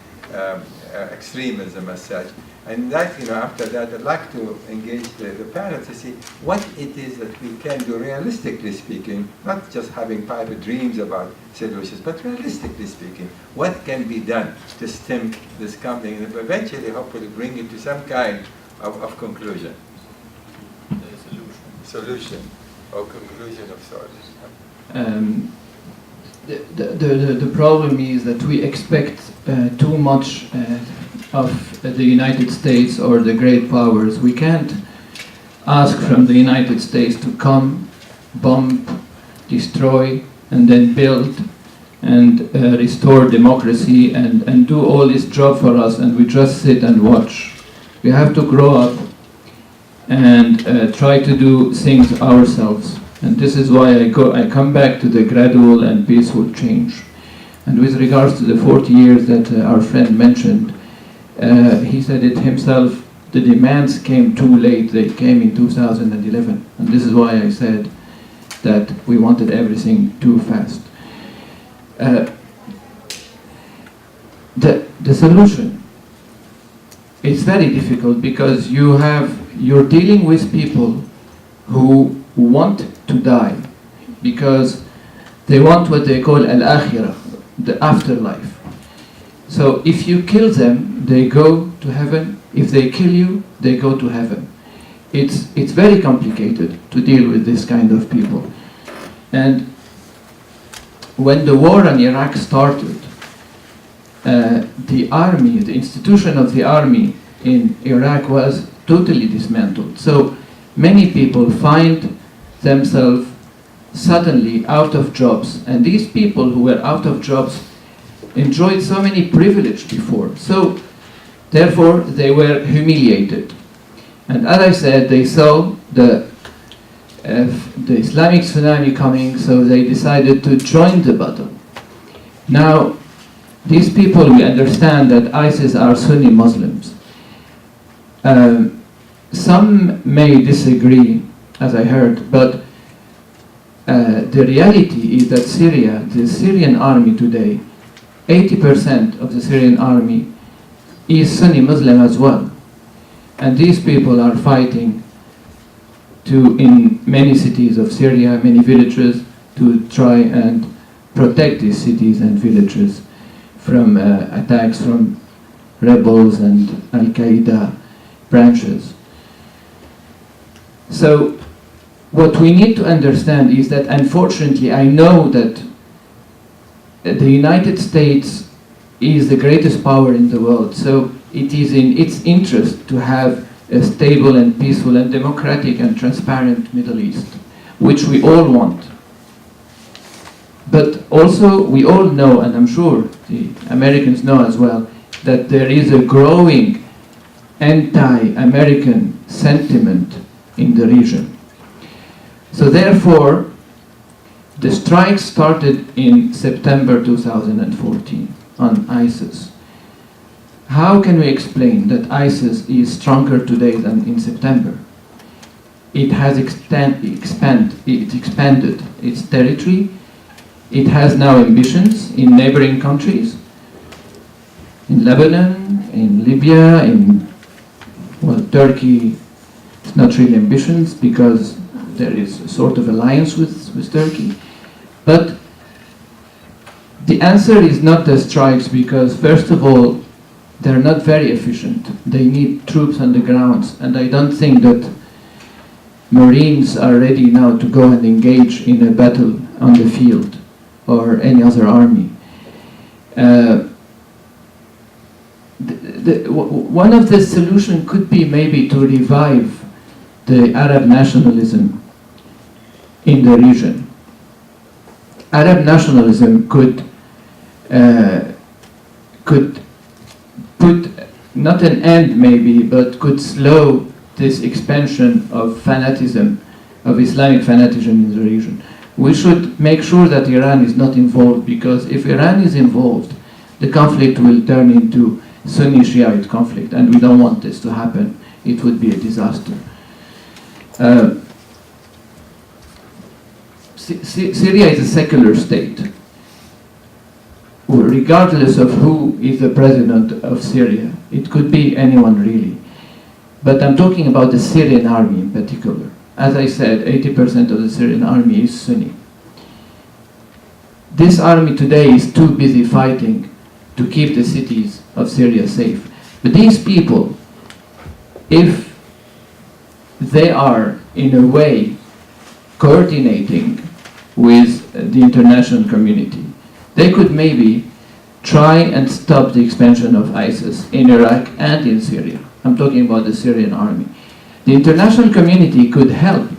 extremism as such. And that, you know, after that, I'd like to engage the panel to see what it is that we can do, realistically speaking, not just having pipe dreams about solutions, but realistically speaking, what can be done to stem this conflict and eventually, hopefully, bring it to some kind of conclusion. Solution or conclusion of sorts. The problem is that we expect too much of the United States or the great powers. We can't ask from the United States to come, bomb, destroy, and then build and restore democracy and do all this job for us, and we just sit and watch. We have to grow up and try to do things ourselves. And this is why I come back to the gradual and peaceful change. And with regards to the 40 years that our friend mentioned, he said it himself, the demands came too late. They came in 2011. And this is why I said that we wanted everything too fast. The solution, it's very difficult because you're dealing with people who want to die because they want what they call al-akhirah, the afterlife. So if you kill them, they go to heaven. If they kill you, they go to heaven. It's very complicated to deal with this kind of people. And when the war in Iraq started, the army, the institution of the army in Iraq was totally dismantled. So many people find themselves suddenly out of jobs. And these people who were out of jobs enjoyed so many privileges before. So therefore, they were humiliated. And as I said, they saw the Islamic tsunami coming, so they decided to join the battle. Now, these people, we understand that ISIS are Sunni Muslims. Some may disagree, as I heard, but the reality is that Syria, the Syrian army today, 80% of the Syrian army is Sunni Muslim as well. And these people are fighting in many cities of Syria, many villages, to try and protect these cities and villages from attacks from rebels and Al-Qaeda branches. So what we need to understand is that, unfortunately, I know that the United States is the greatest power in the world, so it is in its interest to have a stable and peaceful and democratic and transparent Middle East, which we all want. But also, we all know, and I'm sure the Americans know as well, that there is a growing anti-American sentiment in the region. So therefore, the strike started in September 2014 on ISIS. How can we explain that ISIS is stronger today than in September? It has expanded its territory. It has now ambitions in neighboring countries, in Lebanon, in Libya, in Turkey. It's not really ambitions because there is a sort of alliance with Turkey. But the answer is not the strikes because, first of all, they're not very efficient. They need troops on the grounds, and I don't think that Marines are ready now to go and engage in a battle on the field or any other army. One of the solutions could be maybe to revive the Arab nationalism in the region. Arab nationalism could put not an end maybe, but could slow this expansion of fanatism, of Islamic fanaticism in the region. We should make sure that Iran is not involved, because if Iran is involved, the conflict will turn into Sunni-Shiite conflict, and we don't want this to happen. It would be a disaster. Syria is a secular state. Regardless of who is the president of Syria, it could be anyone really. But I'm talking about the Syrian army in particular. As I said, 80% of the Syrian army is Sunni. This army today is too busy fighting to keep the cities of Syria safe. But these people, if they are in a way coordinating with the international community, they could maybe try and stop the expansion of ISIS in Iraq and in Syria. I'm talking about the Syrian army. The international community could help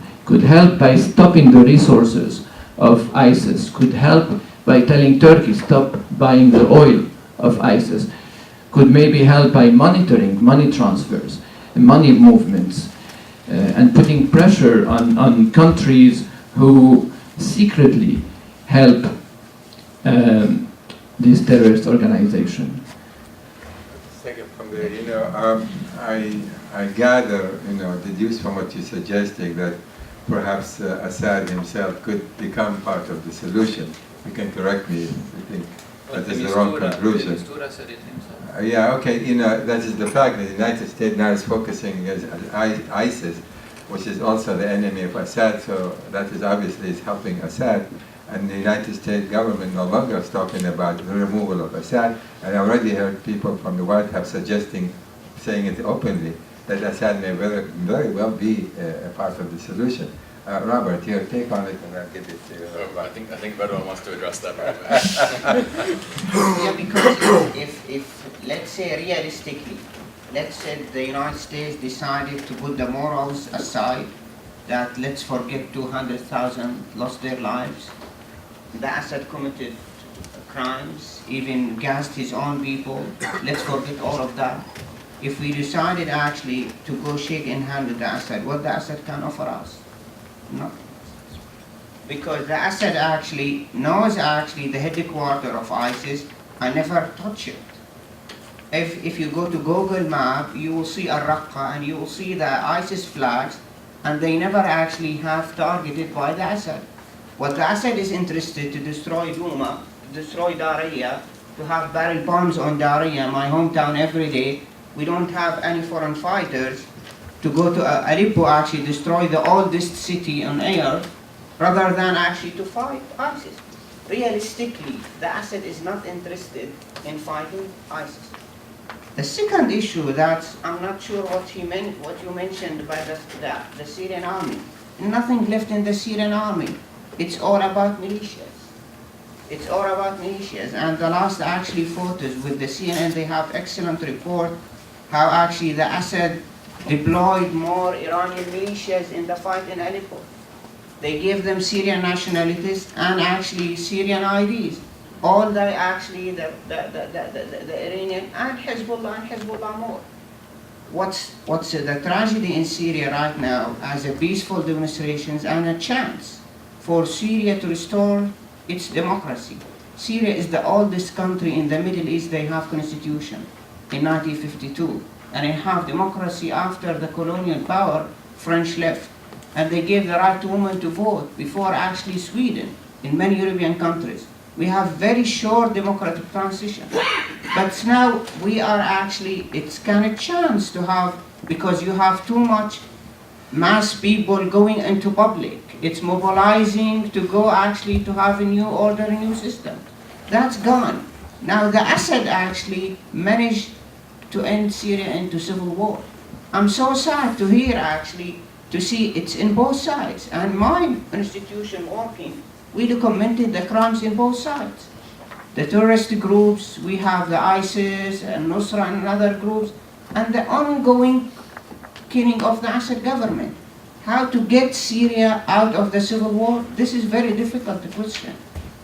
by stopping the resources of ISIS, could help by telling Turkey stop buying the oil of ISIS, could maybe help by monitoring money transfers and money movements and putting pressure on countries who secretly help this terrorist organization. Take it from there. I gather, deduce from what you're suggesting that perhaps Assad himself could become part of the solution. You can correct me if you think that is the wrong conclusion. Mistura said it himself. Yeah, okay, that is the fact that the United States now is focusing as ISIS, which is also the enemy of Assad, so that is obviously is helping Assad. And the United States government no longer is talking about the removal of Assad. And I already heard people from the White House saying it openly, that Assad may very well be a part of the solution. Robert, your take on it, and I'll give it to you. I think Radwan wants to address that. Yeah, because if let's say realistically, let's say the United States decided to put the morals aside, that let's forget 200,000 lost their lives, the Assad committed crimes, even gassed his own people, let's forget all of that. If we decided actually to go shake in hand with the Assad, what the Assad can offer us? No. Because the Assad actually knows actually the headquarters of ISIS and never touch it. If you go to Google Map, you will see Al-Raqqa and you will see the ISIS flags, and they never actually have targeted by the Assad. What the Assad is interested to destroy Douma, to destroy Daraya, to have barrel bombs on Daraya, my hometown, every day. We don't have any foreign fighters to go to Aleppo, actually destroy the oldest city on air, rather than actually to fight ISIS. Realistically, the Assad is not interested in fighting ISIS. The second issue that I'm not sure what you mentioned about the Syrian army. Nothing left in the Syrian army. It's all about militias. It's all about militias. And the last actually photos with the CNN, they have excellent report how actually the Assad deployed more Iranian militias in the fight in Aleppo. They gave them Syrian nationalities and actually Syrian IDs. All the actually the Iranian and Hezbollah more. What's the tragedy in Syria right now as a peaceful demonstrations and a chance for Syria to restore its democracy. Syria is the oldest country in the Middle East. They have constitution in 1952, and they have democracy after the colonial power, French left, and they gave the right to women to vote before actually Sweden in many European countries. We have very short democratic transition, but now we are actually, it's kind of chance to have, because you have too much mass people going into public. It's mobilizing to go actually to have a new order, a new system. That's gone. Now the Assad actually managed to end Syria into civil war. I'm so sad to hear actually, to see it's in both sides. And my institution working, we documented the crimes in both sides. The terrorist groups, we have the ISIS and Nusra and other groups, and the ongoing killing of the Assad government. How to get Syria out of the civil war? This is very difficult question.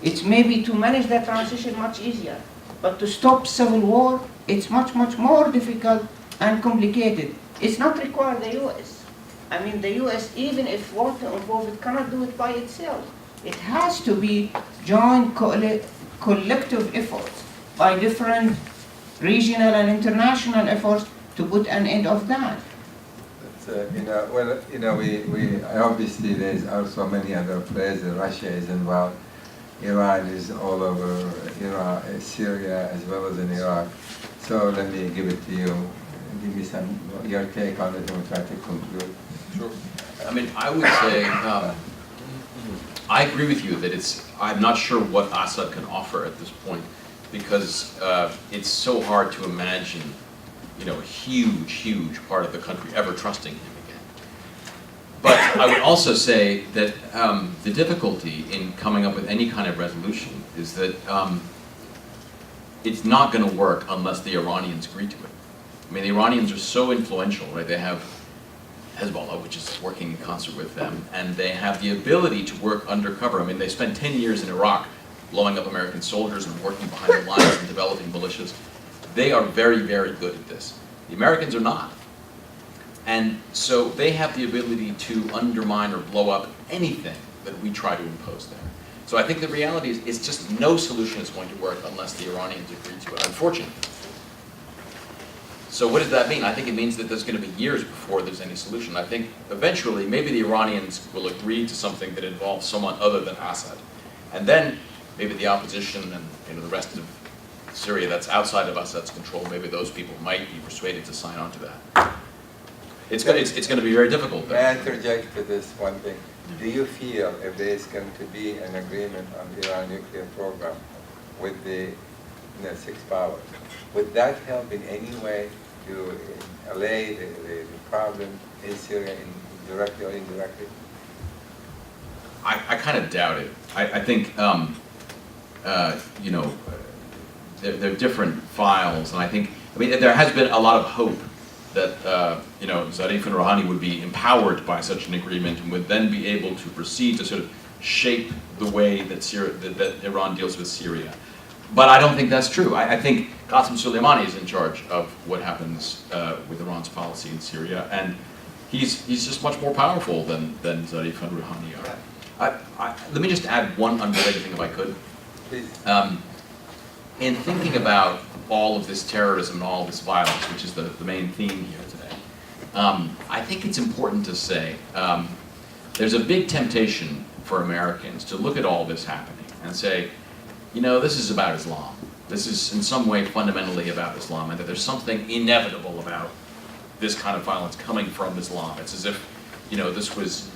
It's maybe to manage the transition much easier, but to stop civil war, it's much more difficult and complicated. It's not required the US. I mean, the US, even if want to involve it, cannot do it by itself. It has to be joint collective efforts by different regional and international efforts to put an end of that. We obviously there's also many other players. Russia is involved. Iran is all over Iraq, Syria, as well as in Iraq. So let me give it to you. Give me your take on it, and we'll try to conclude. Sure. I mean, I would say I agree with you that I'm not sure what Assad can offer at this point, because it's so hard to imagine, a huge part of the country ever trusting him again. But I would also say that the difficulty in coming up with any kind of resolution is that it's not going to work unless the Iranians agree to it. I mean, the Iranians are so influential, right? They have Hezbollah, which is working in concert with them, and they have the ability to work undercover. I mean, they spent 10 years in Iraq blowing up American soldiers and working behind the lines and developing militias. They are very, very good at this. The Americans are not. And so they have the ability to undermine or blow up anything that we try to impose there. So I think the reality is it's just no solution is going to work unless the Iranians agree to it, unfortunately. So what does that mean? I think it means that there's going to be years before there's any solution. I think eventually maybe the Iranians will agree to something that involves someone other than Assad. And then maybe the opposition and the rest of Syria that's outside of Assad's control, maybe those people might be persuaded to sign on to that. It's going to be very difficult. May I interject to this one thing? Do you feel if there is going to be an agreement on the Iran nuclear program with the six powers, would that help in any way to allay the problem in Syria, directly or indirectly? I kind of doubt it. I think, you know, they're different files, and I mean, there has been a lot of hope that, you know, Zarif and Rouhani would be empowered by such an agreement and would then be able to proceed to sort of shape the way that that Iran deals with Syria. But I don't think that's true. I think Qasem Soleimani is in charge of what happens with Iran's policy in Syria, and he's just much more powerful than Zarif and Rouhani are. Let me just add one unrelated thing, if I could. Please. In thinking about all of this terrorism and all of this violence, which is the main theme here today, I think it's important to say there's a big temptation for Americans to look at all this happening and say, you know, this is about Islam. This is in some way fundamentally about Islam, and that there's something inevitable about this kind of violence coming from Islam. It's as if, you know, this was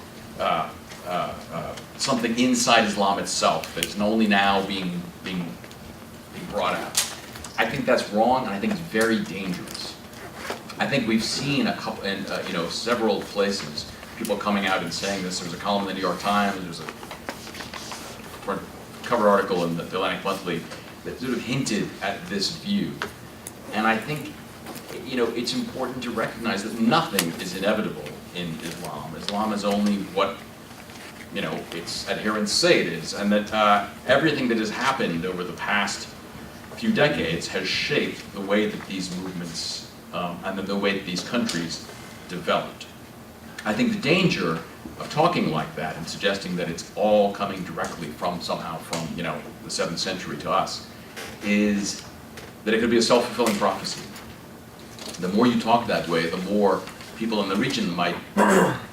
something inside Islam itself that's only now being brought out. I think that's wrong, and I think it's very dangerous. I think we've seen a couple, in you know, several places, people coming out and saying this. There was a column in the New York Times. There was a cover article in the Atlantic Monthly that sort of hinted at this view. And I think, you know, it's important to recognize that nothing is inevitable in Islam. Islam is only what, you know, its adherents say it is, and that everything that has happened over the past few decades has shaped the way that these movements and the way that these countries developed. I think the danger of talking like that and suggesting that it's all coming directly from somehow from, you know, the 7th century to us is that it could be a self-fulfilling prophecy. The more you talk that way, the more people in the region might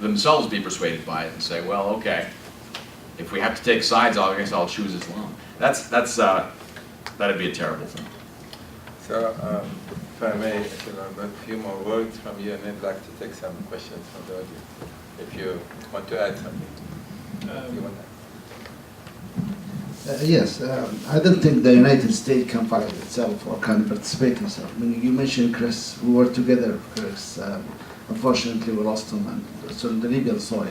themselves be persuaded by it and say, well, okay, if we have to take sides, I guess I'll choose Islam. That'd be a terrible thing. So, if I may, a few more words from you, and I'd like to take some questions from the audience. If you want to add something. You want to? Yes, I don't think the United States can fight itself or can participate in itself. I mean, you mentioned Chris, we were together, Chris. Unfortunately, we lost him, and so on the Libyan soil.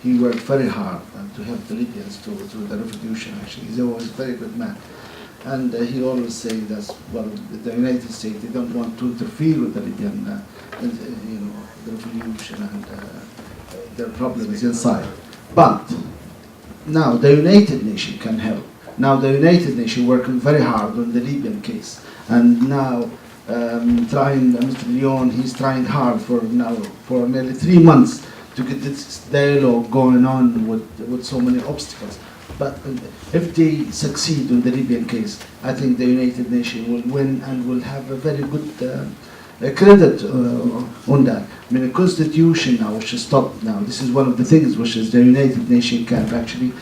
He worked very hard to help the Libyans to the revolution, actually. He was a very good man. And he always said that, well, the United States, they don't want to interfere with the Libyan, you know, the revolution and their problems inside. But now the United Nations can help. Now the United Nations working very hard on the Libyan case, and now trying, Mr. Leon, he's trying hard for nearly 3 months to get this dialogue going on with so many obstacles. But if they succeed in the Libyan case, I think the United Nations will win and will have a very good credit on that. I mean, the constitution now, which is stopped now, this is one of the things which is the United Nations can actually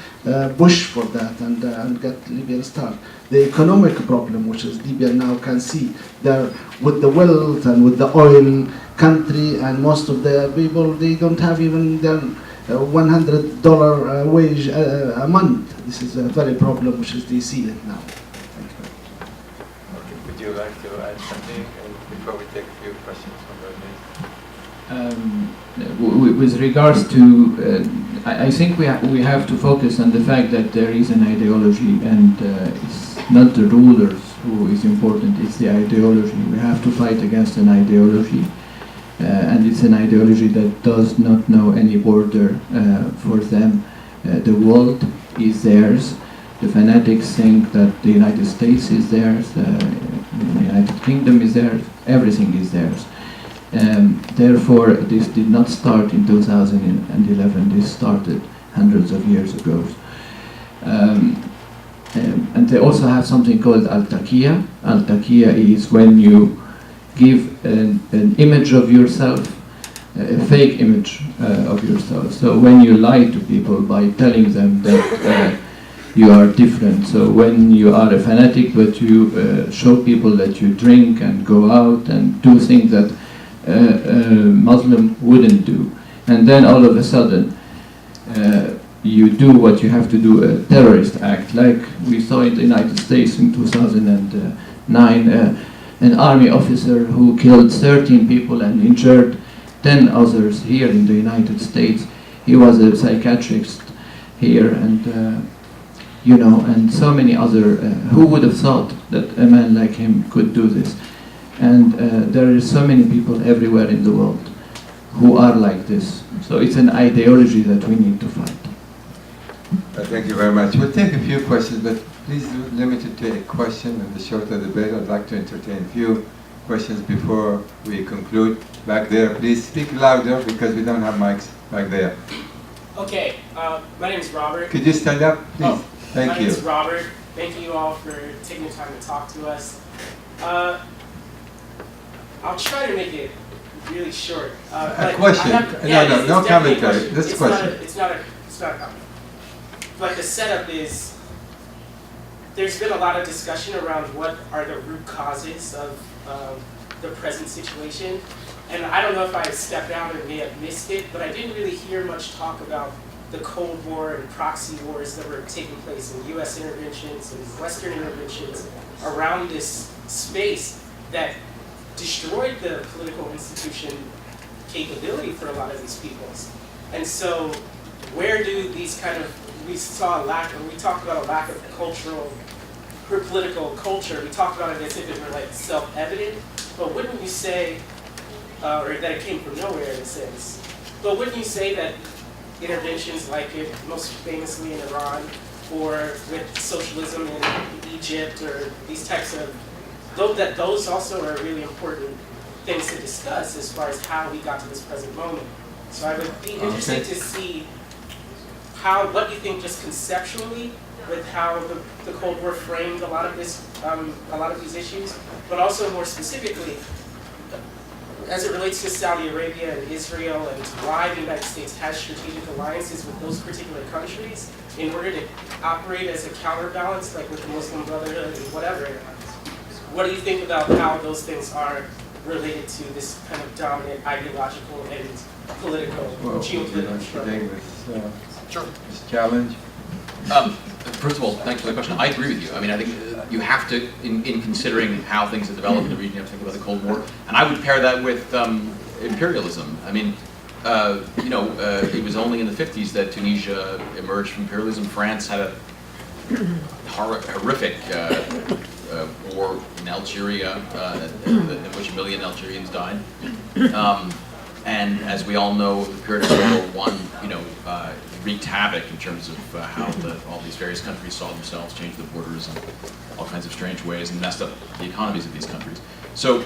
push for that and get Libya started. The economic problem, which is Libya now can see, there with the wealth and with the oil country, and most of the people, they don't have even their $100 wage a month. This is a very problem which is they see it now. Thank you. Okay. Would you like to add something before we take a few questions from the audience? With regards to, I think we have to focus on the fact that there is an ideology, and it's not the rulers who is important, it's the ideology. We have to fight against an ideology. And it's an ideology that does not know any border for them. The world is theirs. The fanatics think that the United States is theirs, the United Kingdom is theirs, everything is theirs. Therefore, this did not start in 2011, this started hundreds of years ago. And they also have something called Al-Taqiyya. Al-Taqiyya is when you give an image of yourself, a fake image of yourself. So when you lie to people by telling them that you are different. So when you are a fanatic, but you show people that you drink and go out and do things that a Muslim wouldn't do. And then all of a sudden, you do what you have to do, a terrorist act, like we saw in the United States in 2009, an army officer who killed 13 people and injured 10 others here in the United States. He was a psychiatrist here, and you know, and so many other, who would have thought that a man like him could do this? And there are so many people everywhere in the world who are like this. So it's an ideology that we need to fight. Thank you very much. We'll take a few questions, but please limit it to a question in the shorter debate. I'd like to entertain a few questions before we conclude. Back there, please speak louder because we don't have mics back there. Okay, my name is Robert. Could you stand up, please? Oh, Thank my you. name is Robert. Thank you all for taking the time to talk to us. I'll try to make it really short. A question? No commentary. This question. It's not a comment. But the setup is, there's been a lot of discussion around what are the root causes of the present situation. And I don't know if I stepped out and may have missed it, but I didn't really hear much talk about the Cold War and proxy wars that were taking place in US interventions and Western interventions around this space that destroyed the political institution capability for a lot of these peoples. And so where do these kind of, we saw a lack, and we talked about a lack of cultural, or political culture. We talked about it as if it were like self-evident, but wouldn't you say, or that it came from nowhere in a sense, but wouldn't you say that interventions like it, most famously in Iran, or with socialism in Egypt, or these types of, that those also are really important things to discuss as far as how we got to this present moment. So I would be interested to see what you think just conceptually with how the Cold War framed a lot of this, a lot of these issues, but also more specifically, as it relates to Saudi Arabia and Israel and why the United States has strategic alliances with those particular countries in order to operate as a counterbalance, like with the Muslim Brotherhood and whatever. What do you think about how those things are related to this kind of dominant ideological and political, geopolitical struggle? This challenge? First of all, thanks for the question. I agree with you. I mean, I think you have to, in considering how things have developed in the region, you have to think about the Cold War. And I would pair that with imperialism. I mean, it was only in the 50s that Tunisia emerged from imperialism. France had a horrific war in Algeria, in which 1 million Algerians died. And as we all know, the period of World War I, wreaked havoc in terms of how all these various countries saw themselves, change the borders in all kinds of strange ways, and messed up the economies of these countries. So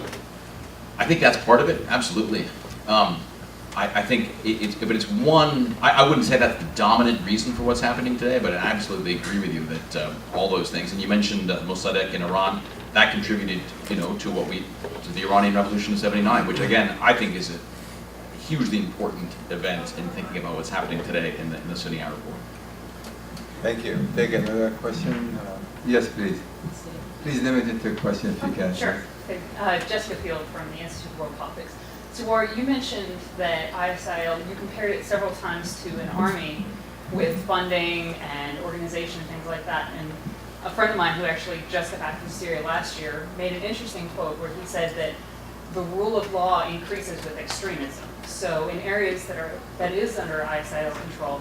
I think that's part of it, absolutely. I think it's one, I wouldn't say that's the dominant reason for what's happening today, but I absolutely agree with you that all those things, and you mentioned Mossadegh in Iran, that contributed, to the Iranian Revolution of '79, which again, I think is a hugely important event in thinking about what's happening today in the Sunni Arab war. Thank you. Take another question. Yes, please. Please limit it to a question if you can. Sure. Jessica Field from the Institute of World Politics. Siwar, you mentioned that ISIL, you compared it several times to an army with funding and organization and things like that. And a friend of mine who actually just got back from Syria last year made an interesting quote where he said that the rule of law increases with extremism. So in areas that is under ISIL control,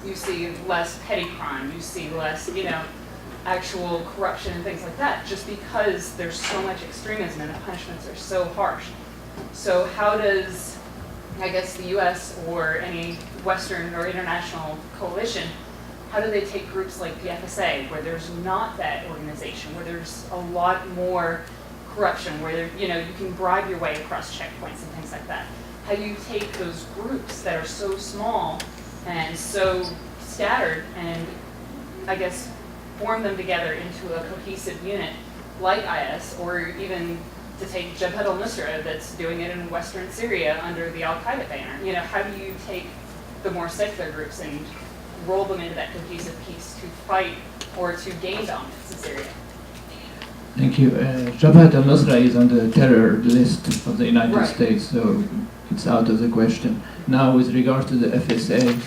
you see less petty crime, you see less, actual corruption and things like that, just because there's so much extremism and the punishments are so harsh. So how does, I guess, the US or any Western or international coalition how do they take groups like the FSA, where there's not that organization, where there's a lot more corruption, where there, you can bribe your way across checkpoints and things like that. How do you take those groups that are so small and so scattered and, I guess, form them together into a cohesive unit like IS, or even to take Jabhat al-Nusra that's doing it in Western Syria under the Al-Qaeda banner? How do you take the more secular groups and roll them into that cohesive piece to fight or to gain dominance in Syria? Thank you. Jabhat al-Nusra is on the terror list of the United Right. States, so it's out of the question. Now, with regard to the FSA,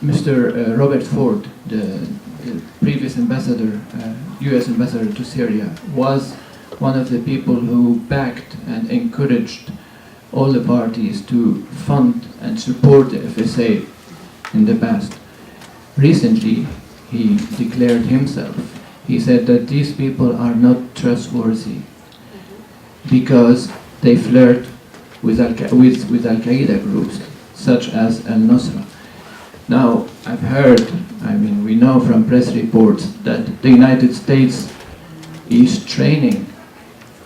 Mr. Robert Ford, the previous ambassador, U.S. ambassador to Syria, was one of the people who backed and encouraged all the parties to fund and support the FSA in the past. Recently, he declared himself. He said that these people are not trustworthy because they flirt with Al-Qaeda groups, such as Al-Nusra. Now, I've heard, we know from press reports that the United States is training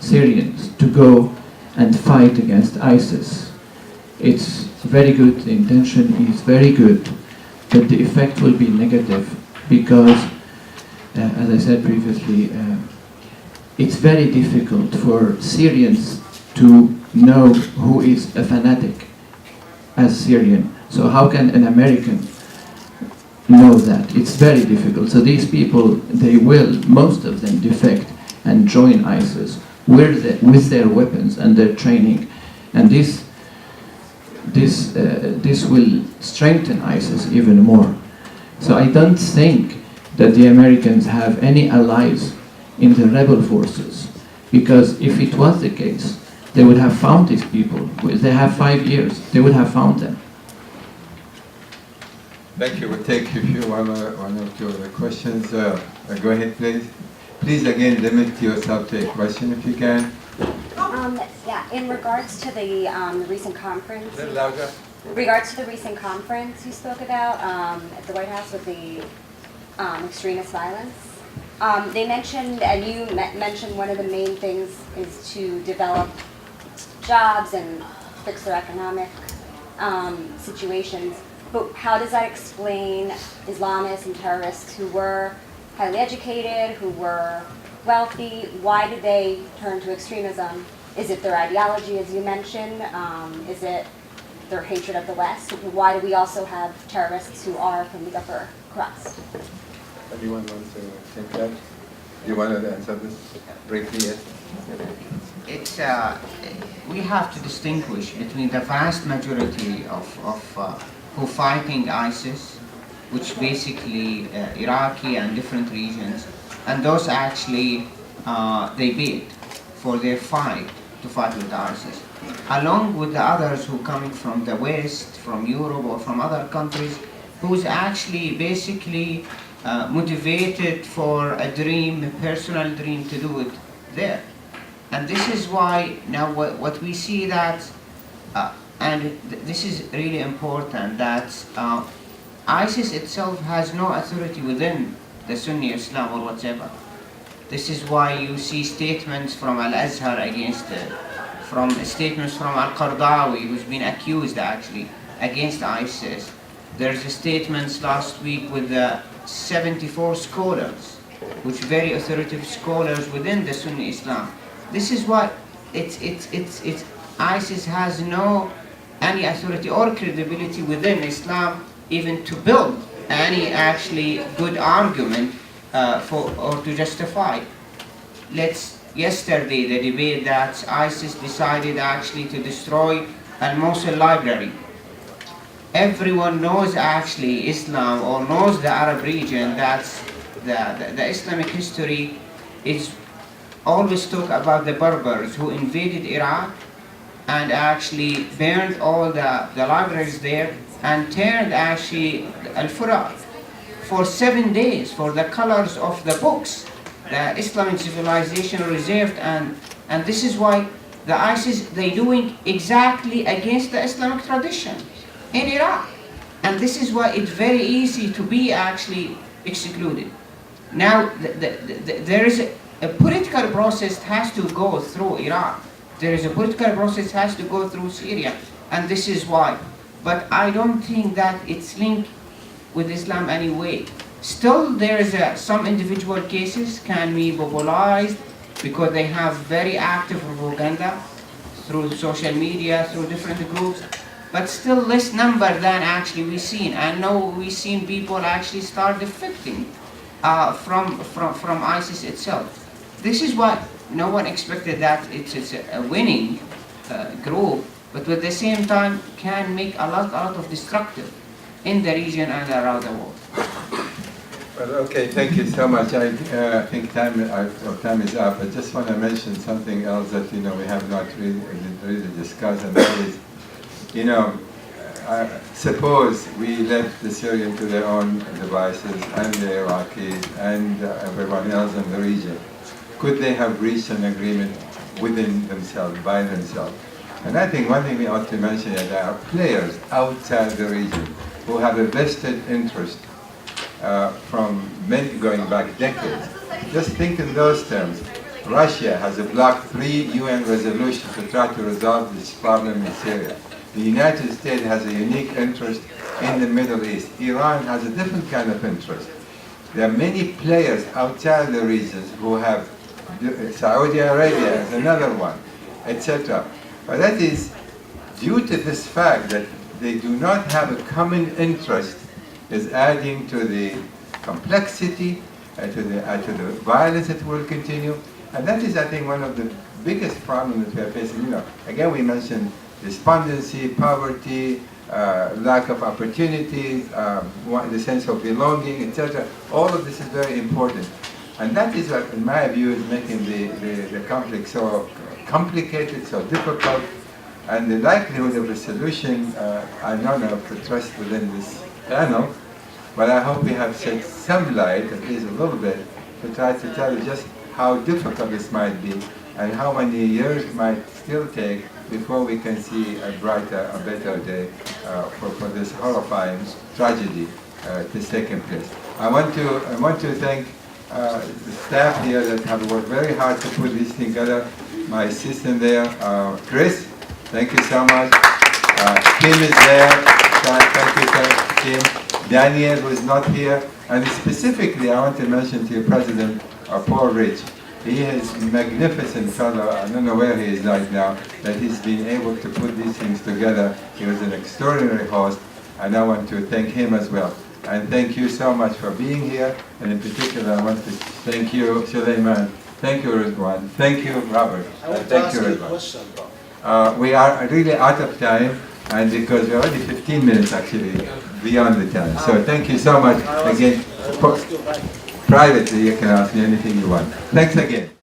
Syrians to go and fight against ISIS. It's very good, the intention is very good, but the effect will be negative because, as I said previously, it's very difficult for Syrians to know who is a fanatic as Syrian. So how can an American know that? It's very difficult. So these people, they will, most of them, defect and join ISIS with their weapons and their training. And this will strengthen ISIS even more. So I don't think that the Americans have any allies in the rebel forces, because if it was the case, they would have found these people. They have 5 years. They would have found them. Thank you. We'll take one or two other questions. Go ahead, please. Please, again, limit yourself to a question if you can. Yeah, in regards to the recent conference. A little louder. In regards to the recent conference you spoke about at the White House with the extremist violence, they mentioned, and you mentioned one of the main things is to develop jobs and fix their economic situations. But how does that explain Islamists and terrorists who were highly educated, who were wealthy? Why did they turn to extremism? Is it their ideology, as you mentioned? Is it their hatred of the West? Why do we also have terrorists who are from the upper crust? Anyone wants to take that? You want to answer this briefly? Yes. It's we have to distinguish between the vast majority of who fighting ISIS, which basically Iraqi and different regions, and those actually they paid for their fight to fight with ISIS, along with the others who coming from the West, from Europe or from other countries, who's actually basically motivated for a dream, a personal dream to do it there. And this is why now what we see that, this is really important, that ISIS itself has no authority within the Sunni Islam or whatever. This is why you see statements from Al-Azhar against it, from statements from Al-Qardawi, who's been accused actually against ISIS. There's statements last week with the 74 scholars, which very authoritative scholars within the Sunni Islam. This is why ISIS has no any authority or credibility within Islam even to build any actually good argument for or to justify. Yesterday the debate that ISIS decided actually to destroy Al-Mosul library. Everyone knows actually Islam or knows the Arab region, that the Islamic history is always talk about the Berbers who invaded Iraq and actually burned all the libraries there and turned actually Al-Furat for 7 days for the colors of the books the Islamic civilization reserved, and this is why the ISIS, they doing exactly against the Islamic tradition in Iraq. And this is why it's very easy to be actually excluded. Now, there is a political process has to go through Iraq. There is a political process has to go through Syria, and this is why. But I don't think that it's linked with Islam anyway. Still, there is some individual cases can be mobilized because they have very active propaganda through social media, through different groups, but still less number than actually we've seen. And now we've seen people actually start defecting from ISIS itself. This is what no one expected, that it's a winning group, but at the same time can make a lot of destructive in the region and around the world. Well, okay, thank you so much. I think time is up. I just want to mention something else that we have not really discussed, and that is, suppose we left the Syrians to their own devices, and the Iraqis, and everyone else in the region. Could they have reached an agreement within themselves, by themselves? And I think one thing we ought to mention is there are players outside the region who have a vested interest from many going back decades. Just think in those terms. Russia has blocked 3 UN resolutions to try to resolve this problem in Syria. The United States has a unique interest in the Middle East. Iran has a different kind of interest. There are many players outside the regions who have, Saudi Arabia is another one, etc. But that is due to this fact that they do not have a common interest, is adding to the complexity, to the violence that will continue. And that is, I think, one of the biggest problems that we are facing. Again, we mentioned despondency, poverty, lack of opportunities, the sense of belonging, etc. All of this is very important. And that is what, in my view, is making the conflict so complicated, so difficult. And the likelihood of a solution, I don't know if to trust within this panel, but I hope we have shed some light, at least a little bit, to try to tell you just how difficult this might be and how many years it might still take before we can see a brighter, a better day for this horrifying tragedy that's taken place. I want to thank the staff here that have worked very hard to put this thing together. My assistant there, Chris, thank you so much. Tim is there. Thank you, Tim. Daniel, who is not here. And specifically, I want to mention to you, President Paul Rich. He is a magnificent fellow. I don't know where he is right now, that he's been able to put these things together. He was an extraordinary host, and I want to thank him as well. And thank you so much for being here. And in particular, I want to thank you, Suleiman. Thank you, Radwan. Thank you, Robert. I want to thank ask you, you a Radwan. question, bro. We are really out of time, and because we're already 15 minutes actually beyond the time. So thank you so much again. Privately, you can ask me anything you want. Thanks again.